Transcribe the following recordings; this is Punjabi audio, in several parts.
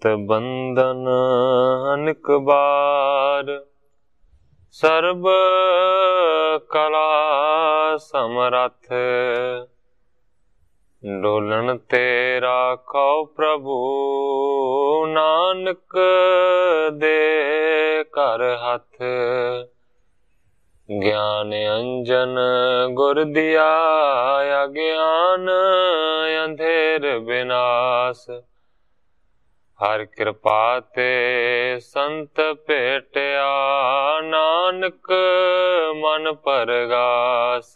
चित बंधन अनेक बार, सर्ब कला समरथ, डोलन ते राखो प्रभु, नानक दे कर हथ। ज्ञान अंजन गुर दिया, अज्ञान अंधेर विनाश, हर कृपा ते संत भेटिया, नानक मन परगास।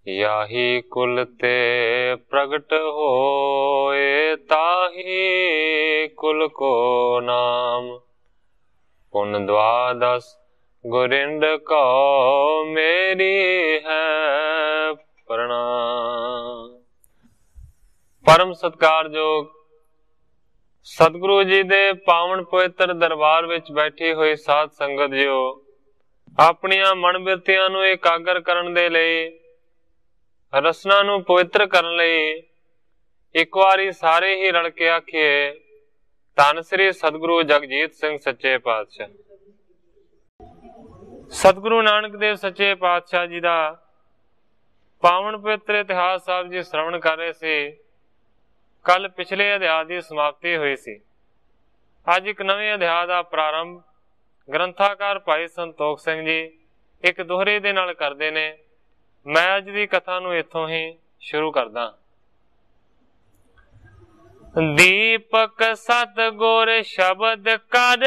याही कुल ते प्रगट होए, ताही कुल को नाम, पुन द्वादश गोरिंद को मेरी है प्रणाम। परम सत्कारयोग सतगुरु जी दे पावन पवित्र दरबार विच बैठी हुई साध संगत जियो, अपनियां मन बिरतियां नूं एकागर करन दे लई, रसना नूं पवित्र करन लई एक वारी सारे ही रल के आखिए, धन श्री सतगुरु जगजीत सिंह सच्चे पातशाह। सतगुरु नानक देव सच्चे पातशाह जी दा पावन पवित्र इतिहास साहब जी श्रवण कर रहे थे। कल पिछले अध्याय की समाप्ति हुई सी, अज एक नवे अध्याय का प्रारंभ ग्रंथाकार भाई संतोख सिंह जी एक दोहरे दे नाल करदे ने। मैं अज की कथा नूं इत्थों ही शुरू करदा। दीपक सतगुर शब्द कर,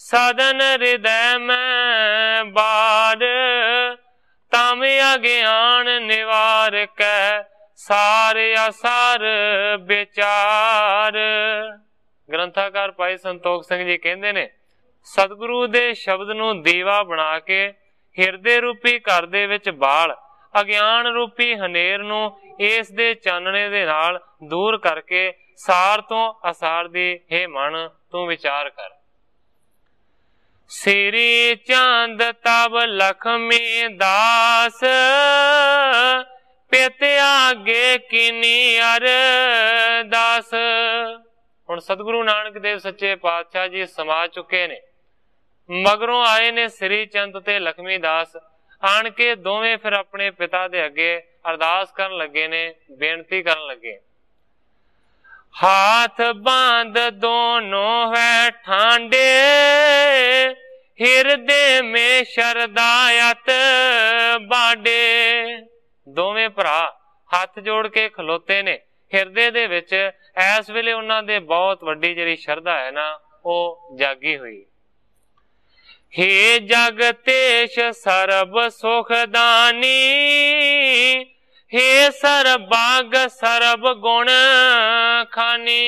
साधन हृदय में बार, तम अज्ञान निवार कै, सारे असार विचार। ग्रंथाकार भाई संतोख सिंह जी कहते ने, सतगुरु दे शब्द नूं दीवा बना के हिरदे रूपी घर दे विच बाल, अज्ञान रूपी हनेर नूं इस दे चानणे दे नाल दूर करके सार तो असार दी हे मन तू विचार कर। श्री चांद तब लक्ष्मी दास, पित आगे किनी अरदास। हुण सतगुरु नानक देव सच्चे पातशाह जी समा चुके ने, मगरों आए ने श्री चंद ते लक्ष्मी दास। आन के दोवें फिर अपने पिता दे अगे अरदास करन लगे ने, बेनती करन लगे। हाथ बांध दोनों है ठांडे, हिरदे में शरदायत बाडे। दोवें भरा हथ जोड़ के खलोते ने, हिरदे दे विच इस वेले उन्हां दे बहुत वड्डी जिहड़ी शरधा है ना, वो जागी हुई। हे जगतेश सरब सुखदानी, हे सरबाग सरब गुण खानी।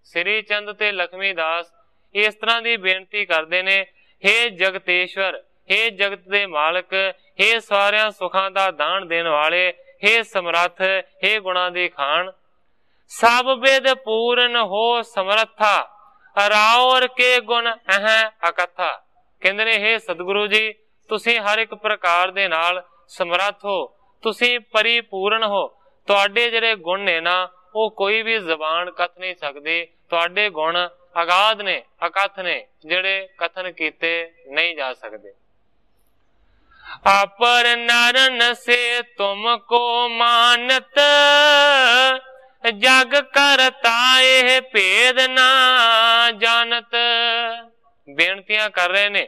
श्री चंद ते लक्ष्मी दास इस तरह की बेनती करते ने, हे जगतेश्वर, हे जगत दे मालक, हे सारिया सुखां दा दान देने वाले, हे समर्थ, हे गुणा दी खान, सब वेद पूर्ण हो समर्था, रावर के गुण अह अकथा। कहंदे ने, हे सतगुरु जी, तुसी हर एक प्रकार दे नाल समर्थ हो, तुसी परिपूर्ण हो, तुहाडे जिहड़े गुण ने ना वो कोई भी जबान कथ नहीं सकदी। तुहाडे गुण अगाध ने, अकथ ने, जिहड़े कथन कीते नहीं जा सकते। अपर नरन से तुमको मानत, जग करता यह भेद ना जानत। बेनतियां कर रहे ने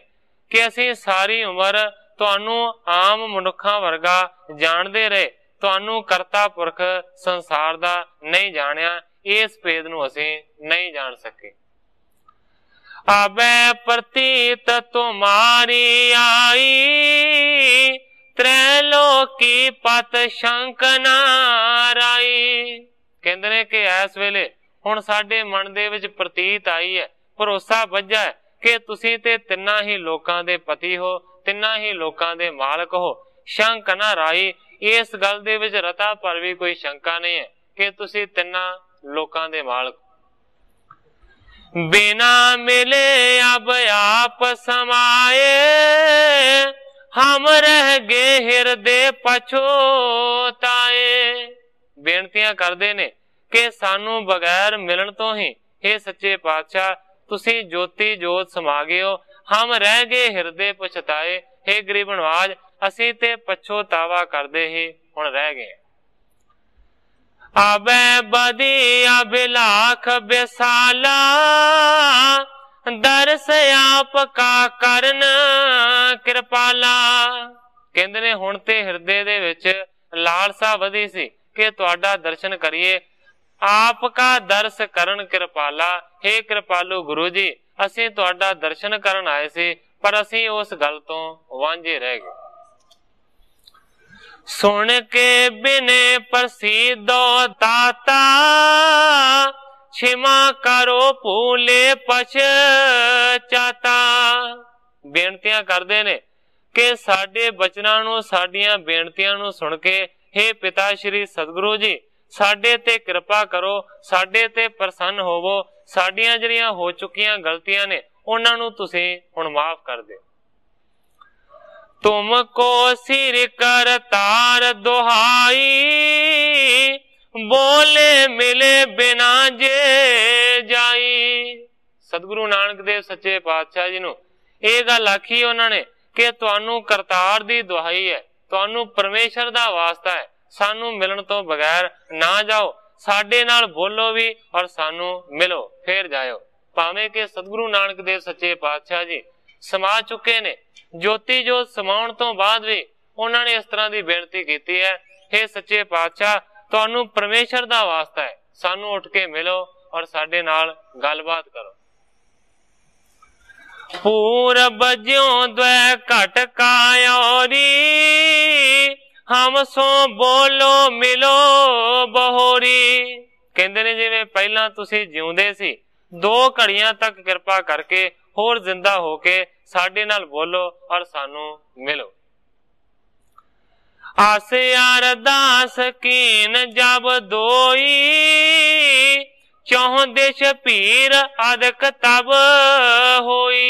कि असी सारी उम्र तुहानू आम मनुखा वर्गा जानते रहे, तुहानू करता पुरख संसार दा नहीं जानिया, इस भेद नू असी नहीं जान सके। अबे प्रतीत तुम्हारी आई, त्रैलोकी पत शंक नाराई। कहते ने कि इस वेले हुण साडे मन दे विच प्रतीत आई है, भरोसा वज्जा है कि तुसी ते तिन्ना ही लोकां दे पति हो, तिन्ना ही लोकां दे मालक हो। शंक ना राई, इस गल दे विच रता पर भी कोई शंका नहीं है कि तुसी तिन्ना लोकां दे मालक। बिना मिले अब आप समाए, हम रह गए हिरदे पछोताए। बेनतियां करदे ने ਕਿ ਸਾਨੂੰ ਬਗੈਰ ਮਿਲਣ ਤੋਂ ਹੀ हे सच्चे पातशाह तुसी ज्योति जोत समा गए हो, हम रह गए हिरदे पछताए। हे गरीब नवाज असी ते पछोतावा करदे ही हुण रह गए। आबे बदी अभिलाख बेसाला दरस आप का करन कृपाला। कहंदे ने हुण ते हिरदे दे विच लालसा वधी सी कि तुहाडा दर्शन करिए। आप का दर्श करन कृपाला, हे कृपालु गुरु जी असी तुहाडा दर्शन करन आए सी पर असी उस गल तो वांझे रह गए। सुन के बिने प्रसीदो दाता क्षमा करो भूले पछताता। बेनतियां करदे ने कि साडे बचनां नूं साडियां बेनतियां नूं सुन के हे पिता श्री सतगुरु जी साडे ते कृपा करो, साडे ते प्रसन्न होवो, साडियां जिहड़ियां हो चुकियां गलतियां ने उन्हां नूं तुसीं हुण माफ कर दे। तुमको सिर कर तार दुहाई बोले मिले बिना जे जाई। सतगुरु नानक देव सच्चे पातशाह जी नूं ਇਹ ਗੱਲ ਆਖੀ ਉਹਨਾਂ ਨੇ ਕਿ ਤੁਹਾਨੂੰ ਕਰਤਾਰ ਦੀ ਦੁਹਾਈ ਹੈ, ਤੁਹਾਨੂੰ ਪਰਮੇਸ਼ਰ ਦਾ ਵਾਸਤਾ ਹੈ, ਸਾਨੂੰ ਮਿਲਣ ਤੋਂ ਬਗੈਰ ਨਾ ਜਾਓ, ਸਾਡੇ ਨਾਲ ਬੋਲੋ ਵੀ ਔਰ ਸਾਨੂੰ ਮਿਲੋ ਫੇਰ ਜਾਇਓ। ਭਾਵੇਂ ਕਿ ਸਤਿਗੁਰੂ ਨਾਨਕ ਦੇਵ ਸੱਚੇ ਪਾਤਸ਼ਾਹ ਜੀ ਸਮਾ ਚੁੱਕੇ ਨੇ, ਜੋਤੀ ਜੋਤ ਸਮਾਉਣ ਤੋਂ ਬਾਅਦ ਵੀ ਉਹਨਾਂ ਨੇ ਇਸ ਤਰ੍ਹਾਂ ਦੀ ਬੇਨਤੀ ਕੀਤੀ ਹੈ, हे ਸੱਚੇ ਪਾਤਸ਼ਾਹ ਤੁਹਾਨੂੰ ਪਰਮੇਸ਼ਰ ਦਾ ਵਾਸਤਾ ਹੈ, ਸਾਨੂੰ ਉੱਠ ਕੇ ਮਿਲੋ ਔਰ ਸਾਡੇ ਨਾਲ ਗੱਲਬਾਤ ਕਰੋ। पूरब ज्यों द्वै घट कायोरी हम सो बोलो मिलो बहोरी। कहंदे ने जिवें पहला तुसी जिउंदे सी, 2 घड़ियां तक किरपा करके होर जिंदा होके साडे नाल बोलो और सानू मिलो। आसे अरदास कीन जब दोई चौह देश पीर अदक तब होई।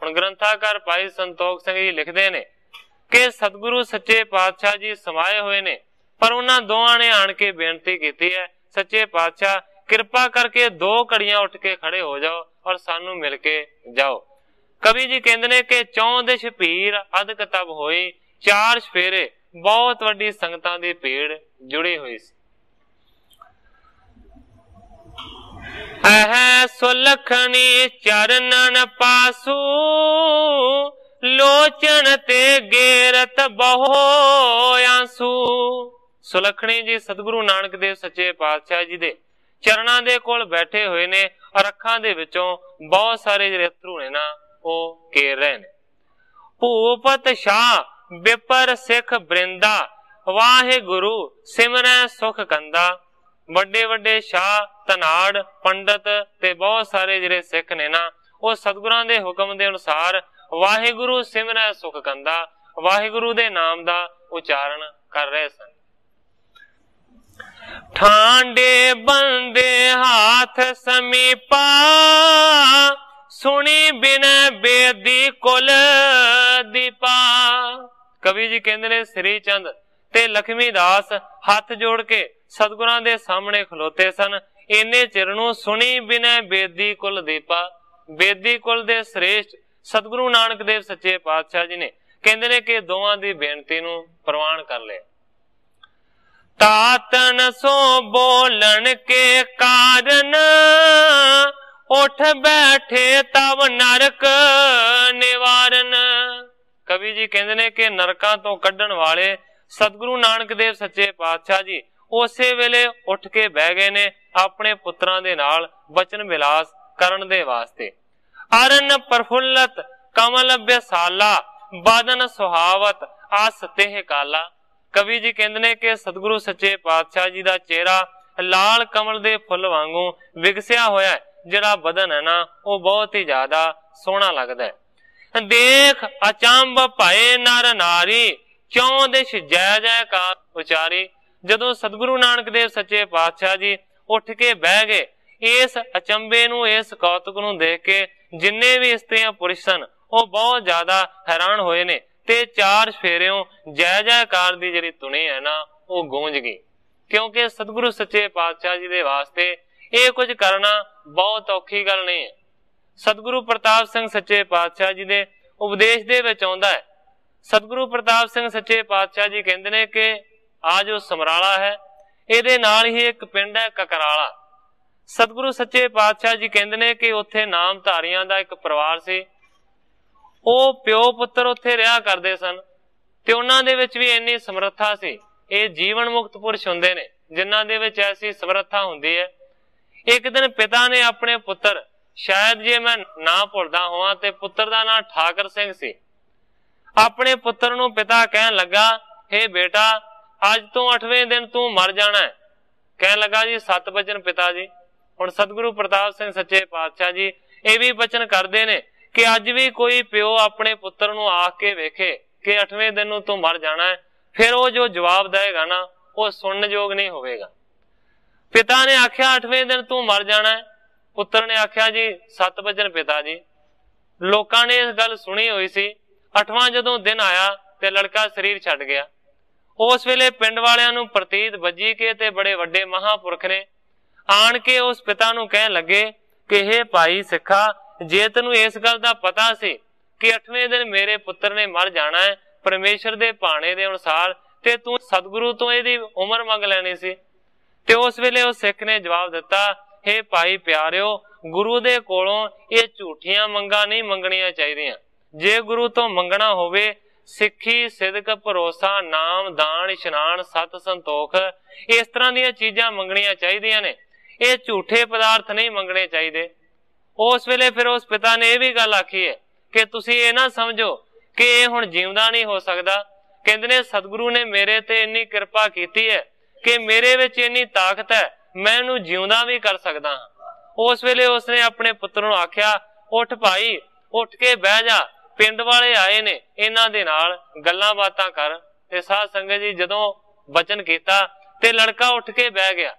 हुण ग्रंथाकार भाई संतोख सिंह जी लिखदे ने कि सतगुरु सच्चे पातशाह जी समाए हुए ने, पर उन्हां दोवां ने आण के बेनती कीती है, सच्चे पातशाह किरपा करके 2 घड़ियां उठ के खड़े हो जाओ और सानू मिल के जाओ। कवि जी कहंदे ने कि चौह देश पीर अदक तब होई, 4 सफेरे बहुत वड्डी संगतां दी भीड़ जुड़ी हुई सी। अह सुलखनी चरणन पासू लोचन ते गेरत बहो आंसू। सुलखनी जी सतगुरु नानक देव सच्चे पातशाह जी दे चरणा दे कोल बैठे हुए ने और अखां दे विचों बहुत सारे जिहड़े अथरू ने ना वो घेर रहे ने। भूपत शाह बिपर सिख बरिंदा वाहे गुरु सिमरै सुख कंदा। ਵੱਡੇ ਵੱਡੇ ਸ਼ਾਹ ਧਨਾੜ ਪੰਡਤ ਤੇ ਬਹੁਤ ਸਾਰੇ ਜਿਹੜੇ ਸਿੱਖ ਨੇ ਨਾ ਉਹ ਸਤਿਗੁਰਾਂ ਦੇ ਹੁਕਮ ਦੇ ਅਨੁਸਾਰ ਵਾਹਿਗੁਰੂ ਸਿਮਰੈ ਸੁਖ ਕੰਦਾ, ਵਾਹਿਗੁਰੂ ਦੇ ਨਾਮ ਦਾ ਉਚਾਰਨ ਕਰ ਰਹੇ ਸਨ। ਠਾਂਡੇ ਬੰਦੇ ਹਾਥ ਸਮੀਪਾ ਸੁਣੀ ਬਿਨੈ ਬੇਦੀ ਕੁਲ ਦੀਪਾ। ਕਵੀ ਜੀ ਕਹਿੰਦੇ ਨੇ ਸ੍ਰੀ ਚੰਦ ਤੇ ਲਖਮੀ ਦਾਸ ਹੱਥ ਜੋੜ ਕੇ सतगुरां दे सामने खलोते सन। इन्ने चिर नूं सुनी बिनै बेदी कुल दीपा। बेदी कुल दे श्रेष्ठ सतगुरु नानक देव सच्चे पातशाह जी ने कहंदे ने कि दोवां दी बेनती नूं प्रवान कर लिया। तातन सो बोलन के कारण उठ बैठे तब नरक निवारण। कवि जी कहंदे ने कि नरकां तो कड्ढण वाले सतगुरु नानक देव सच्चे पातशाह जी उसे वेले उठ के बह गए ने अपने पुत्रां दे नाल बचन विलास करन दे वास्ते। अरन प्रफुल्लत कमल ब्यसाला बादन सुहावत आस तेह काला। कवि जी कहंदे ने कि सतगुरु सच्चे पातशाह जी दा चेहरा लाल कमल दे फुल वांगू विगसिया होया है, जिहड़ा बदन है ना वो बहुत ही ज्यादा सोहना लगदा है। देख अचंभ भए नर नारी चौं दिश जय जयकार उचारी। जदों सतगुरु नानक देव सच्चे पातशाह जी उठ के बह गए, इस अचंबे नूं इस कौतुक नूं देख के जिन्ने भी स्त्रियां पुरुष सन वो बहुत ज्यादा हैरान होए ने ते 4 फेरियों जय जयकार दी जिहड़ी धुनी है ना वो गूंज गई। क्योंकि सतगुरु सच्चे पातशाह जी दे वास्ते ये कुछ करना बहुत औखी गल नहीं है। सतगुरु प्रताप सिंह सच्चे पातशाह जी दे उपदेश दे विच आउंदा है। सतगुरु प्रताप सिंह सच्चे पातशाह जी कहंदे ने कि आ जो समराला है इहदे नाल ही एक पिंड है ककराला। सतगुरु सच्चे पातशाह जी कहंदे ने कि उत्थे नामधारियां दा एक परिवार सी, ਉਹ ਪਿਓ ਪੁੱਤਰ ਉੱਥੇ ਰਿਹਾ ਕਰਦੇ ਸਨ ਤੇ ਉਹਨਾਂ ਦੇ ਵਿੱਚ ਵੀ ਇੰਨੀ ਸਮਰੱਥਾ ਸੀ। ਇਹ ਜੀਵਨ ਮੁਕਤ ਪੁਰਸ਼ ਹੁੰਦੇ ਨੇ ਜਿਨ੍ਹਾਂ ਦੇ ਵਿੱਚ ਐਸੀ ਸਮਰੱਥਾ ਹੁੰਦੀ ਹੈ। ਇੱਕ ਦਿਨ ਪਿਤਾ ਨੇ ਆਪਣੇ ਪੁੱਤਰ, ਸ਼ਾਇਦ ਜੇ ਮੈਂ ਨਾ ਭੁੱਲਦਾ ਹੋਵਾਂ ਤੇ ਪੁੱਤਰ ਦਾ ਨਾਂ ਠਾਕਰ ਸਿੰਘ ਸੀ, ਆਪਣੇ ਪੁੱਤਰ ਨੂੰ ਪਿਤਾ ਕਹਿਣ ਲੱਗਾ, ਹੇ ਬੇਟਾ ਅੱਜ ਤੋਂ 8ਵੇਂ ਦਿਨ ਤੂੰ ਮਰ ਜਾਣਾ ਹੈ। ਕਹਿਣ ਲੱਗਾ ਜੀ 7 ਬਚਨ ਪਿਤਾ ਜੀ। ਹੁਣ ਸਤਿਗੁਰੂ ਪ੍ਰਤਾਪ ਸਿੰਘ ਸੱਚੇ ਪਾਤਸ਼ਾਹ ਜੀ ਇਹ ਵੀ ਬਚਨ ਕਰਦੇ ਨੇ ਕਿ ਅੱਜ ਵੀ ਕੋਈ ਪਿਓ ਆਪਣੇ ਪੁੱਤਰ ਨੂੰ ਆਖ ਕੇ ਵੇਖੇ ਕਿ 8ਵੇਂ ਦਿਨ ਨੂੰ ਤੂੰ ਮਰ ਜਾਣਾ ਹੈ, ਫਿਰ ਉਹ ਜੋ ਜਵਾਬ ਦੇਗਾ ਨਾ ਉਹ ਸੁਣਨ ਯੋਗ ਨਹੀਂ ਹੋਵੇਗਾ। ਪਿਤਾ ਨੇ ਆਖਿਆ 8ਵੇਂ ਦਿਨ ਤੂੰ ਮਰ ਜਾਣਾ ਹੈ, ਪੁੱਤਰ ਨੇ ਆਖਿਆ ਜੀ 7 ਵਜਨ ਪਿਤਾ ਜੀ। ਲੋਕਾਂ ਨੇ ਇਸ ਗੱਲ ਸੁਣੀ ਹੋਈ ਸੀ। 8ਵਾਂ ਜਦੋਂ ਦਿਨ ਆਇਆ ਤੇ ਲੜਕਾ ਸਰੀਰ ਛੱਡ ਗਿਆ। ਉਸ ਵੇਲੇ ਪਿੰਡ ਵਾਲਿਆਂ ਨੂੰ ਪ੍ਰਤੀਤ ਵੱਜੀ ਕਿ ਤੇ ਬੜੇ ਵੱਡੇ ਮਹਾਂਪੁਰਖ ਨੇ ਆਣ ਕੇ ਉਸ ਪਿਤਾ ਨੂੰ ਕਹਿਣ ਲੱਗੇ ਕਿ ਹੇ ਭਾਈ ਸਿੱਖਾ, ਜੇ ਤੈਨੂੰ ਇਸ ਗੱਲ ਦਾ ਪਤਾ ਸੀ ਕਿ 8ਵੇਂ ਦਿਨ ਮੇਰੇ ਪੁੱਤਰ ਨੇ ਮਰ ਜਾਣਾ ਹੈ ਪਰਮੇਸ਼ਰ ਦੇ ਭਾਣੇ ਦੇ ਅਨੁਸਾਰ, ਤੇ ਤੂੰ ਸਤਿਗੁਰੂ ਤੋਂ ਇਹਦੀ ਉਮਰ ਮੰਗ ਲੈਣੀ ਸੀ। ਤੇ ਉਸ ਵੇਲੇ ਉਹ ਸਿੱਖ ਨੇ ਜਵਾਬ ਦਿੱਤਾ, ਹੇ ਭਾਈ ਪਿਆਰਿਓ, ਗੁਰੂ ਦੇ ਕੋਲੋਂ ਇਹ ਝੂਠੀਆਂ ਮੰਗਾਂ ਨਹੀਂ ਮੰਗਣੀਆਂ ਚਾਹੀਦੀਆਂ। ਜੇ ਗੁਰੂ ਤੋਂ ਮੰਗਣਾ ਹੋਵੇ ਸਿੱਖੀ, ਸਿਦਕ, ਭਰੋਸਾ, ਨਾਮ, ਦਾਨ, ਇਸ਼ਨਾਨ, ਸਤ, ਸੰਤੋਖ, ਇਸ ਤਰ੍ਹਾਂ ਦੀਆਂ ਚੀਜ਼ਾਂ ਮੰਗਣੀਆਂ ਚਾਹੀਦੀਆਂ ਨੇ। ਇਹ ਝੂਠੇ ਪਦਾਰਥ ਨਹੀਂ ਮੰਗਣੇ ਚਾਹੀਦੇ। ਉਸ ਵੇਲੇ ਫਿਰ ਉਸ ਪਿਤਾ ਨੇ ਇਹ ਵੀ ਗੱਲ ਆਖੀ ਹੈ ਕਿ ਤੁਸੀਂ ਇਹ ਨਾ ਸਮਝੋ ਕਿ ਇਹ ਹੁਣ ਜਿਉਂਦਾ ਨਹੀਂ ਹੋ ਸਕਦਾ। ਕਹਿੰਦੇ ਨੇ ਸਤਿਗੁਰੂ ਨੇ ਮੇਰੇ ਤੇ ਇੰਨੀ ਕਿਰਪਾ ਕੀਤੀ ਹੈ ਕਿ ਮੇਰੇ ਵਿੱਚ ਇੰਨੀ ਤਾਕਤ ਹੈ, ਮੈਂ ਇਹਨੂੰ ਜਿਉਂਦਾ ਵੀ ਕਰ ਸਕਦਾ ਹਾਂ। ਉਸ ਵੇਲੇ ਉਸਨੇ ਆਪਣੇ ਪੁੱਤਰ ਨੂੰ ਆਖਿਆ, ਉੱਠ ਭਾਈ, ਉੱਠ ਕੇ ਬਹਿ ਜਾ, ਪਿੰਡ ਵਾਲੇ ਆਏ ਨੇ, ਇਹਨਾਂ ਦੇ ਨਾਲ ਗੱਲਾਂ ਬਾਤਾਂ ਕਰ। ਤੇ ਸਾਧ ਸੰਗਤ ਜੀ ਜਦੋਂ ਬਚਨ ਕੀਤਾ ਤੇ ਲੜਕਾ ਉੱਠ ਕੇ ਬਹਿ ਗਿਆ,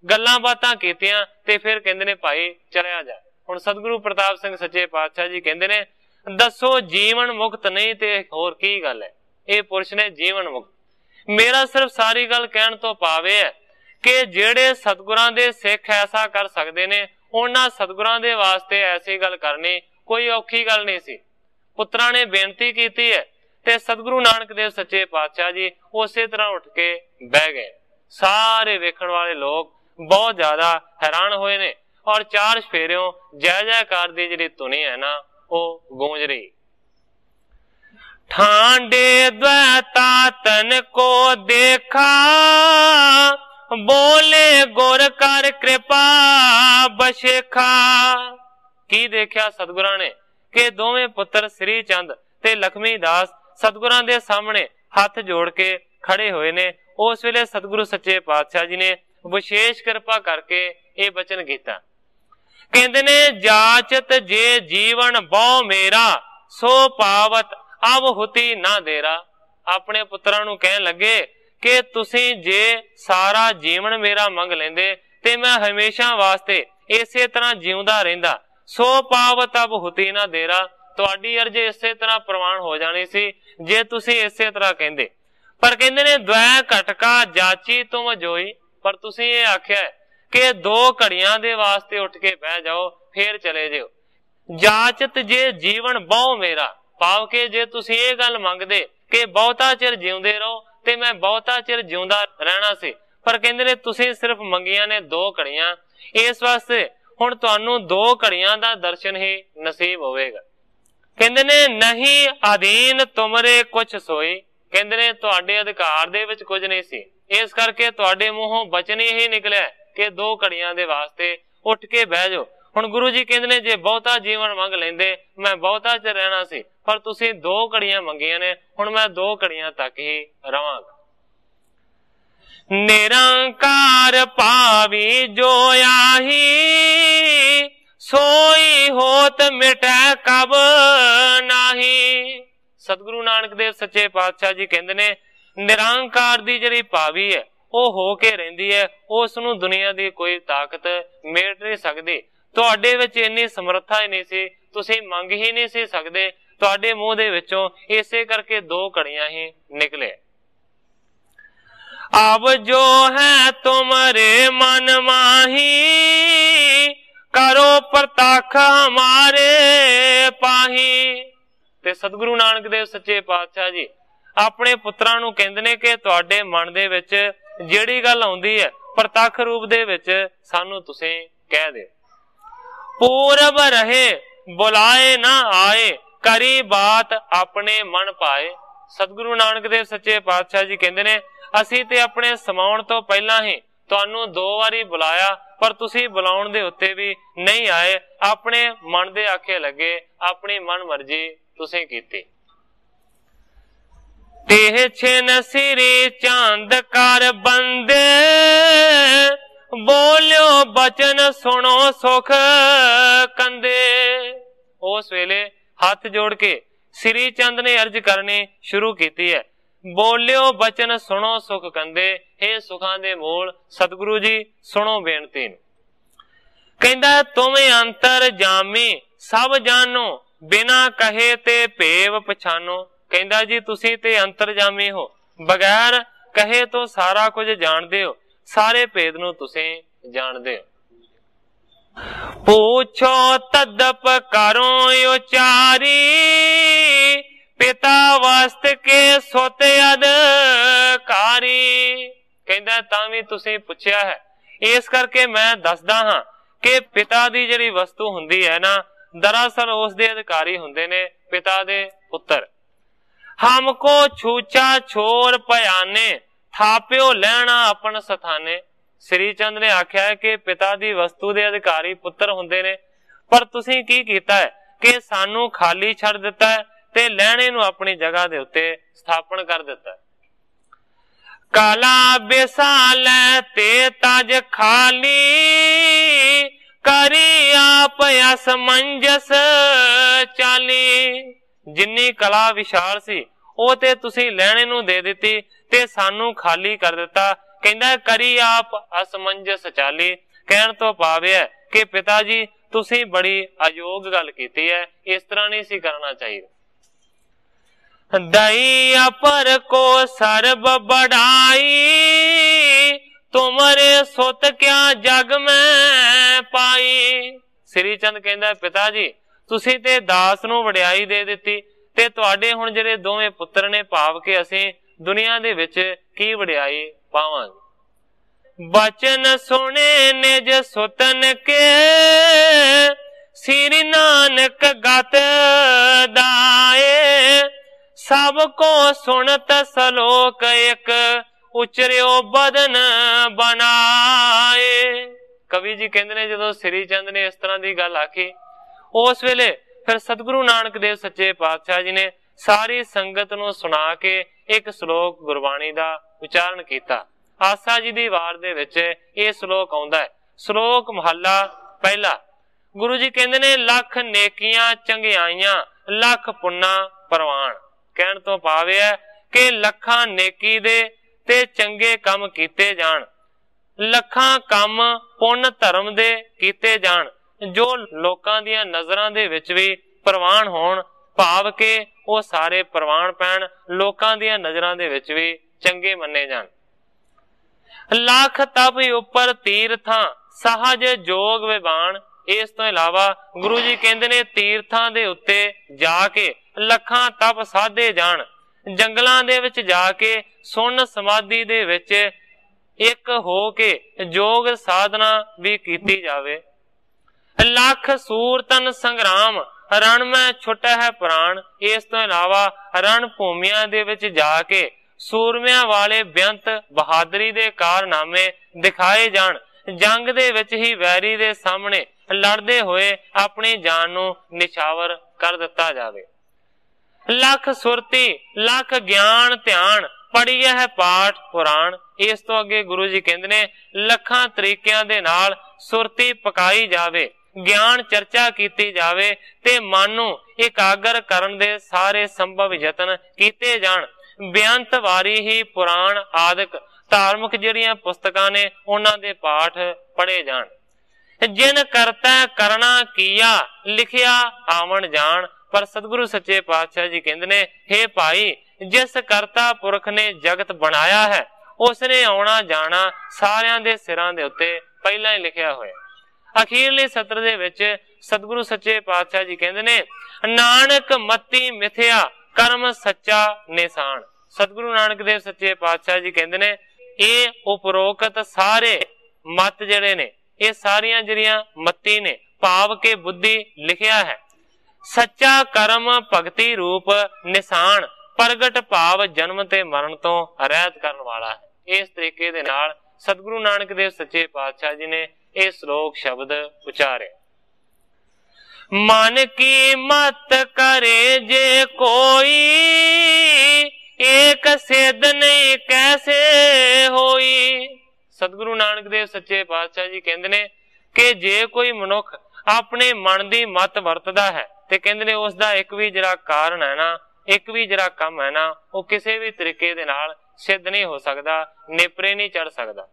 ਗੱਲਾਂ ਬਾਤਾਂ ਕੀਤੀਆਂ ਤੇ ਫਿਰ ਕਹਿੰਦੇ ਨੇ ਭਾਈ ਚਲਿਆ ਜਾ। ਹੁਣ ਸਤਿਗੁਰੂ ਪ੍ਰਤਾਪ ਸਿੰਘ ਸੱਚੇ ਪਾਤਸ਼ਾਹ ਜੀ ਕਹਿੰਦੇ ਨੇ ਦੱਸੋ ਜੀਵਨ ਮੁਕਤ ਨਹੀਂ ਤੇ ਹੋਰ ਕੀ ਗੱਲ ਹੈ। ਇਹ ਪੁਰਸ਼ ਨੇ ਜੀਵਨ ਮੁਕਤ। ਮੇਰਾ ਸਿਰਫ ਸਾਰੀ ਗੱਲ ਕਹਿਣ ਤੋਂ ਭਾਵ ਇਹ ਹੈ ਕਿ ਜਿਹੜੇ ਸਤਿਗੁਰਾਂ ਦੇ ਸਿੱਖ ਐਸਾ ਕਰ ਸਕਦੇ ਨੇ, ਉਹਨਾਂ ਸਤਿਗੁਰਾਂ ਦੇ ਵਾਸਤੇ ਐਸੀ ਗੱਲ ਕਰਨੀ ਕੋਈ ਔਖੀ ਗੱਲ ਨਹੀਂ ਸੀ। ਪੁੱਤਰਾਂ ਨੇ ਬੇਨਤੀ ਕੀਤੀ ਹੈ ਤੇ ਸਤਿਗੁਰੂ ਨਾਨਕ ਦੇਵ ਸੱਚੇ ਪਾਤਸ਼ਾਹ ਜੀ ਉਸੇ ਤਰ੍ਹਾਂ ਉੱਠ ਕੇ ਬਹਿ ਗਏ। ਸਾਰੇ ਵੇਖਣ ਵਾਲੇ ਲੋਕ ਬਹੁਤ ਜ਼ਿਆਦਾ ਹੈਰਾਨ ਹੋਏ ਨੇ ਔਰ 4 ਸਫੇਰਿਓਂ ਜੈ ਜੈਕਾਰ ਦੀ ਜਿਹੜੀ ਧੁਨੀ ਹੈ ਨਾ ਉਹ ਗੂੰਜ ਰਹੀ। ਠਾਂਡੇ ਦ્વੈਤਾ ਤਨ ਕੋ ਦੇਖਾ, ਬੋਲੇ ਗੁਰ ਕਰ ਕਿਰਪਾ ਬਸ਼ੇਖਾ। ਕੀ ਦੇਖਿਆ ਸਤਿਗੁਰਾਂ ਨੇ ਕਿ ਦੋਵੇਂ ਪੁੱਤਰ ਸ੍ਰੀ ਚੰਦ ਤੇ ਲਖਮੀ ਦਾਸ ਸਤਿਗੁਰਾਂ ਦੇ ਸਾਹਮਣੇ ਹੱਥ ਜੋੜ ਕੇ ਖੜੇ ਹੋਏ ਨੇ। ਉਸ ਵੇਲੇ ਸਤਿਗੁਰੂ ਸੱਚੇ ਪਾਤਸ਼ਾਹ ਜੀ ਨੇ ਵਿਸ਼ੇਸ਼ ਕਿਰਪਾ ਕਰਕੇ ਇਹ ਬਚਨ ਕੀਤਾ। ਕਹਿੰਦੇ ਨੇ ਜਾਚਤ ਜੇ ਜੀਵਨ ਬਹੁ ਮੇਰਾ, ਸੋ ਪਾਵਤ ਅਬ ਹੁਤੀ ਨਾ ਦੇਰਾ। ਆਪਣੇ ਪੁੱਤਰਾਂ ਨੂੰ ਕਹਿਣ ਲੱਗੇ ਕਿ ਤੁਸੀਂ ਜੇ ਸਾਰਾ ਜੀਵਨ ਮੇਰਾ ਮੰਗ ਲੈਂਦੇ ਤੇ ਮੈਂ ਹਮੇਸ਼ਾ ਵਾਸਤੇ ਇਸੇ ਤਰ੍ਹਾਂ ਜਿਉਂਦਾ ਰਹਿੰਦਾ। ਸੋ ਪਾਵਤ ਅਬ ਹੁਤੀ ਨਾ ਦੇਰਾ, ਤੁਹਾਡੀ ਅਰਜ਼ ਇਸੇ ਤਰ੍ਹਾਂ ਪ੍ਰਵਾਨ ਹੋ ਜਾਣੀ ਸੀ ਜੇ ਤੁਸੀਂ ਇਸੇ ਤਰ੍ਹਾਂ ਕਹਿੰਦੇ। ਪਰ ਕਹਿੰਦੇ ਨੇ ਦ્વੈ ਘਟਕਾ ਜਾਚੀ ਤੁਮ ਜੋਈ, ਪਰ ਤੁਸੀਂ ਇਹ ਆਖਿਆ ਕਿ 2 ਘੜੀਆਂ ਦੇ ਵਾਸਤੇ ਉੱਠ ਕੇ ਬਹਿ ਜਾਓ ਫੇਰ ਚਲੇ ਜਾਓ। ਜਾਚਤ ਜੇ ਜੀਵਨ ਬਹੁ ਮੇਰਾ, ਭਾਵ ਕਿ ਜੇ ਤੁਸੀਂ ਇਹ ਗੱਲ ਮੰਗਦੇ ਕਿ ਬਹੁਤਾ ਚਿਰ ਜਿਉਂਦੇ ਰਹੋ ਤੇ ਮੈਂ ਬਹੁਤਾ ਚਿਰ ਜਿਉਂਦਾ ਰਹਿਣਾ ਸੀ, ਪਰ ਕਹਿੰਦੇ ਨੇ ਤੁਸੀਂ ਸਿਰਫ ਮੰਗੀਆਂ ਨੇ 2 ਘੜੀਆਂ। ਇਸ ਵਾਸਤੇ ਹੁਣ ਤੁਹਾਨੂੰ 2 ਘੜੀਆਂ ਦਾ ਦਰਸ਼ਨ ਹੀ ਨਸੀਬ ਹੋਵੇਗਾ। ਕਹਿੰਦੇ ਨੇ ਨਹੀਂ ਅਧੀਨ ਤੁਮਰੇ ਕੁਛ ਸੋਈ, ਕਹਿੰਦੇ ਨੇ ਤੁਹਾਡੇ ਅਧਿਕਾਰ ਦੇ ਵਿੱਚ ਕੁਝ ਨਹੀਂ ਸੀ, ਇਸ ਕਰਕੇ ਤੁਹਾਡੇ ਮੂੰਹੋਂ ਬਚਨ ਹੀ ਨਿਕਲਿਆ ਕਿ 2 ਘੜੀਆਂ ਦੇ ਵਾਸਤੇ ਉੱਠ ਕੇ ਬਹਿ ਜਾਓ। ਹੁਣ ਗੁਰੂ ਜੀ ਕਹਿੰਦੇ ਨੇ ਜੇ ਬਹੁਤਾ ਜੀਵਨ ਮੰਗ ਲੈਂਦੇ ਮੈਂ ਬਹੁਤਾ ਚਿਰ ਰਹਿਣਾ ਸੀ, ਪਰ ਤੁਸੀਂ 2 ਘੜੀਆਂ ਮੰਗੀਆਂ ਨੇ, ਹੁਣ ਮੈਂ 2 ਘੜੀਆਂ ਤੱਕ ਹੀ ਰਵਾਂਗਾ। ਨਿਰੰਕਾਰ ਪਾਵੀ ਜੋ ਆਹੀ, ਸੋਈ ਹੋਤ ਮਿਟੈ ਕਬ ਨਾਹੀ। ਸਤਿਗੁਰੂ ਨਾਨਕ ਦੇਵ ਸੱਚੇ ਪਾਤਸ਼ਾਹ ਜੀ ਕਹਿੰਦੇ ਨੇ ਨਿਰੰਕਾਰ ਦੀ ਜਿਹੜੀ ਪਾਵੀ ਹੈ ਉਹ ਹੋ ਕੇ ਰਹਿੰਦੀ ਹੈ, ਉਸ ਨੂੰ ਦੁਨੀਆ ਦੀ ਕੋਈ ਤਾਕਤ ਮੇਟ ਨਹੀਂ ਸਕਦੀ। ਤੁਹਾਡੇ ਵਿੱਚ ਇੰਨੀ ਸਮਰੱਥਾ ਹੀ ਨਹੀਂ ਸੀ, ਤੁਸੀਂ ਮੰਗ ਹੀ ਨਹੀਂ ਸੀ ਸਕਦੇ, ਤੁਹਾਡੇ ਮੂੰਹ ਦੇ ਵਿੱਚੋਂ ਇਸੇ ਕਰਕੇ 2 ਘੜੀਆਂ ਹੀ ਨਿਕਲੇ। अब जो है तुमरे मन माही, करो प्रतख हमारे पाही। ते सतगुरु नानक देव सच्चे पातशाह जी अपने पुत्रां नूं कहंदे ने कि तुहाडे मन दे विच जिहड़ी गल आउंदी है प्रतख रूप दे विच सानू तुसीं कह दे। पूरब रहे बुलाए ना आए, करी बात अपने मन पाए। सतगुरु नानक देव सच्चे पातशाह जी कहंदे ने ਅਸੀਂ ਤੇ ਆਪਣੇ ਸਮਾਉਣ ਤੋਂ ਪਹਿਲਾਂ ਹੀ ਤੁਹਾਨੂੰ 2 ਵਾਰੀ ਬੁਲਾਇਆ, ਪਰ ਤੁਸੀਂ ਬੁਲਾਉਣ ਦੇ ਉੱਤੇ ਵੀ ਨਹੀਂ ਆਏ। ਆਪਣੇ ਮਨ ਦੇ ਆਖੇ ਲੱਗੇ, ਆਪਣੀ ਮਨ ਮਰਜ਼ੀ ਤੁਸੀਂ ਕੀਤੀ। ਤੇਹ ਛਿਨ ਸਿਰੀ ਚਾਂਦ ਕਰ ਬੰਦੇ, ਬੋਲਿਓ ਬਚਨ ਸੁਣੋ ਸੁਖ ਕੰਦੇ। ਉਸ ਵੇਲੇ ਹੱਥ ਜੋੜ ਕੇ ਸ੍ਰੀ ਚੰਦ ਨੇ ਅਰਜ ਕਰਨੀ ਸ਼ੁਰੂ ਕੀਤੀ ਹੈ, बोलियो बचन सुनो सुख कंदे। हे सुखां दे मूल सतगुरु जी सुनो बेनती। कहंदा तुम अंतर जामी सब जानो, बिना कहे ते भेव पछानो। कहंदा जी तुसी ते अंतरजामी हो, बगैर कहे तो सारा कुछ जानदे हो, सारे भेद नूं तुसी जानदे हो। पूछो तदप करो उचारी, पिता वास्त के सोते अधिकारी। कहंदा तां भी तुसीं पुछया है, इस करके मैं दसदा हां कि पिता दी जिहड़ी वस्तु हुंदी है ना, दरअसल उस दे अधिकारी हुंदे ने पिता दे पुत्र। हमको छूचा छोर पयाने, थाप्यो लैना अपन सथाने। श्री चंद ने आख्या है कि पिता दी वस्तु दे अधिकारी पुत्र हुंदे ने, पर तुसीं की कीता है कि सानू खाली छड़ दिता है ते लैणे नूं अपनी जगह दे उत्ते स्थापन कर दिता। काला बेसाल ते ताज खाली, करी आप असमंजस चाली। जिन्नी कला विशाल सी ਉਹ ਤੇ ਤੁਸੀਂ ਲੈਣੇ ਨੂੰ ਦੇ ਦਿੱਤੀ ਤੇ ਸਾਨੂੰ ਖਾਲੀ ਕਰ ਦਿੱਤਾ। ਕਹਿੰਦਾ ਕਰੀ ਆਪ ਅਸਮੰਜਸ ਚਾਲੀ। ਕਹਿਣ ਤੋਂ ਭਾਵ ਹੈ ਕਿ ਪਿਤਾ ਜੀ ਤੁਸੀਂ ਬੜੀ ਅਯੋਗ ਗੱਲ ਕੀਤੀ ਹੈ, ਇਸ ਤਰ੍ਹਾਂ ਨਹੀਂ ਸੀ ਕਰਨਾ ਚਾਹੀਦਾ। दई अपर को सर्ब बढ़ाई, तुमरे सुत क्या जग में पाई। श्री चंद कहंदा पिता जी तुसी ते दास नूं वडियाई दे दित्ती ते तुहाडे हुण जिहड़े दोवें पुत्र ने, भाव के असीं दुनिया दे विच की वडियाई पावांगे। बचन सुने निज सुतन के, श्री नानक गत दाए। सबको सुनत सलोक एक, उचरियो बदन बनाए। कवि जी कहते ने जदों श्री चंद ने इस तरह की गल आखी, उस वेले फिर सतगुरु नानक देव सच्चे पातशाह जी ने सारी संगत नूं सुना के एक श्लोक गुरबाणी दा उचारण कीता। आसा जी दी वार दे विच यह श्लोक आउंदा है। श्लोक महला पहला। गुरु जी कहते ने लख नेकियां चंगियाइयां, लख पुन्ना परवान। कहण तो भाव है कि लखां नेकी दे ते चंगे काम कीते जाण, लखां काम पुण्य धर्म दे कीते जाण, जो लोकां दियां नजरां दे विच भी प्रवान होण, भाव के वो सारे प्रवान पैण, लोकां दियां नजरां दे विच भी चंगे मन्ने जाण। लख तप उपर तीर्थां, सहज जोग विबान। इस तो इलावा गुरु जी कहते ने तीर्थां दे उत्ते जाके लखां तप साधे जाण, जंगलां दे विच जाके सुन समाधि दे विच एक हो के जोग साधना भी कीती जावे। लख सूर तन संग्राम, रण में छुटा है प्राण। इस तो इलावा रण भूमियां दे विच जाके सूरमियां वाले बेअंत बहादरी दे कारनामे दिखाए जाण, जंग दे विच ही वैरी दे सामने लड़दे होए अपनी जान नूं निछावर कर दिता जावे। लख सुरती, लख ज्ञान ध्यान, पढ़िया है पाठ पुराण। इस तो अगे गुरु जी कहंदे ने लखां तरीकियां दे नाल सुरती पकाई जावे, ज्ञान चर्चा कीती जावे ते मन नूं एकागर करन दे सारे संभव यतन कीते जाण। बेअंत वारी ही पुराण आदि धार्मिक जिहड़ियां पुस्तकां ने उन्हां दे पाठ पढ़े जाण। जिन करता करना किया, लिखिया आवन जान। पर सतगुरु सच्चे पातशाह जी कहंदे ने हे भाई, जिस करता पुरख ने जगत बनाया है ਉਸਨੇ ਆਉਣਾ ਜਾਣਾ ਸਾਰਿਆਂ ਦੇ ਸਿਰਾਂ ਦੇ ਉੱਤੇ ਪਹਿਲਾਂ ਹੀ ਲਿਖਿਆ ਹੋਇਆ। ਅਖੀਰਲੇ ਸਤਰ ਦੇ ਵਿੱਚ ਸਤਿਗੁਰੂ ਸੱਚੇ ਪਾਤਸ਼ਾਹ ਜੀ ਕਹਿੰਦੇ ਨੇ, ਨਾਨਕ ਮਤੀ ਮਿਥਿਆ ਕਰਮ ਸੱਚਾ ਨਿਸ਼ਾਨ। ਸਤਿਗੁਰੂ ਨਾਨਕ ਦੇਵ ਸੱਚੇ ਪਾਤਸ਼ਾਹ ਜੀ ਕਹਿੰਦੇ ਨੇ, ਇਹ ਉਪਰੋਕਤ ਸਾਰੇ ਮਤ ਜਿਹੜੇ ਨੇ, ਇਹ ਸਾਰੀਆਂ ਜਿਹੜੀਆਂ ਮਤੀ ਨੇ, ਭਾਵ ਕੇ ਬੁੱਧੀ ਲਿਖਿਆ ਹੈ। ਸੱਚਾ ਕਰਮ ਭਗਤੀ ਰੂਪ ਨਿਸ਼ਾਨ, ਪ੍ਰਗਟ ਭਾਵ ਜਨਮ ਤੇ ਮਰਨ ਤੋਂ ਰਹਿਤ ਕਰਨ ਵਾਲਾ ਹੈ। ਇਸ ਤਰੀਕੇ ਦੇ ਨਾਲ ਸਤਿਗੁਰੂ ਨਾਨਕ ਦੇਵ ਸੱਚੇ ਪਾਤਸ਼ਾਹ ਜੀ ਨੇ ਇਹ ਸ਼ਲੋਕ ਸ਼ਬਦ ਉਚਾਰੇ। ਮਨ ਕੀ ਮਤ ਕਰੇ ਜੇ ਕੋਈ, ਏਕ ਸਿੱਧ ਨਹੀਂ ਕੈਸੇ ਹੋਈ। ਸਤਿਗੁਰੂ ਨਾਨਕ ਦੇਵ ਸੱਚੇ ਪਾਤਸ਼ਾਹ ਜੀ ਕਹਿੰਦੇ ਨੇ ਕਿ ਜੇ ਕੋਈ ਮਨੁੱਖ ਆਪਣੇ ਮਨ ਦੀ ਮਤ ਵਰਤਦਾ ਹੈ ਤੇ ਕਹਿੰਦੇ ਨੇ ਉਸ ਦਾ ਇੱਕ ਵੀ ਜਿਹੜਾ ਕਾਰਨ ਹੈ ਨਾ, ਇੱਕ ਵੀ ਜਿਹੜਾ ਕੰਮ ਹੈ ਨਾ, ਉਹ ਕਿਸੇ ਵੀ ਤਰੀਕੇ ਦੇ ਨਾਲ ਸਿੱਧ ਨਹੀਂ ਹੋ ਸਕਦਾ, ਨੇਪਰੇ ਨਹੀਂ ਚੜ ਸਕਦਾ।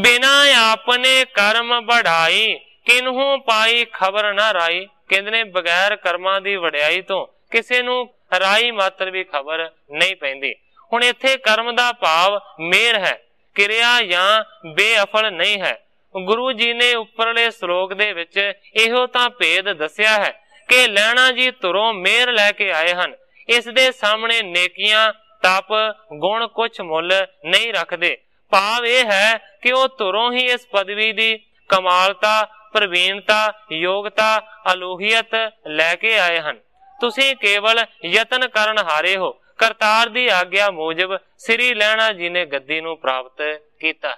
ਬਿਨਾ ਆਪਣੇ ਕਰਮ ਵਡਾਈ, ਕਿਨਹੂ ਪਾਈ ਖਬਰ ਨਾ ਰਾਈ। ਕਹਿੰਦੇ ਨੇ ਬਗੈਰ ਕਰਮਾਂ ਦੀ ਵਡਿਆਈ ਤੋਂ ਕਿਸੇ ਨੂੰ ਰਾਈ ਮਾਤਰ ਵੀ ਖਬਰ ਨਹੀਂ ਪੈਂਦੀ। ਹੁਣ ਇੱਥੇ ਕਰਮ ਦਾ ਭਾਵ ਮੇਰ ਹੈ, ਕਿਰਿਆ ਜਾਂ ਬੇਅਫਲ ਨਹੀਂ ਹੈ। ਗੁਰੂ ਜੀ ਨੇ ਉੱਪਰਲੇ ਸ਼ਲੋਕ ਦੇ ਵਿੱਚ ਇਹੋ ਤਾਂ ਭੇਦ ਦੱਸਿਆ ਹੈ ਕਿ ਲਹਿਣਾ ਜੀ ਧੁਰੋਂ ਮੇਰ ਲੈ ਕੇ ਆਏ ਹਨ। ਇਸ ਦੇ ਸਾਹਮਣੇ ਨੇਕੀਆਂ, ਤਪ, ਗੁਣ ਕੁਛ ਮੁੱਲ ਨਹੀਂ ਰੱਖਦੇ। ਭਾਵ ਇਹ ਹੈ ਕਿ ਉਹ ਧੁਰੋਂ ਹੀ ਇਸ ਪਦਵੀ ਦੀ ਕਮਾਲਤਾ, ਪ੍ਰਵੀਨਤਾ, ਯੋਗਤਾ, ਅਲੋਹੀਅਤ ਲੈ ਕੇ ਆਏ ਹਨ। ਤੁਸੀਂ ਕੇਵਲ ਯਤਨ ਕਰਨ ਹਾਰੇ ਹੋ। ਕਰਤਾਰ ਦੀ ਆਗਿਆ ਮੂਜਬ ਸ੍ਰੀ ਲਹਿਣਾ ਜੀ ਨੇ ਗੱਦੀ ਨੂੰ ਪ੍ਰਾਪਤ ਕੀਤਾ।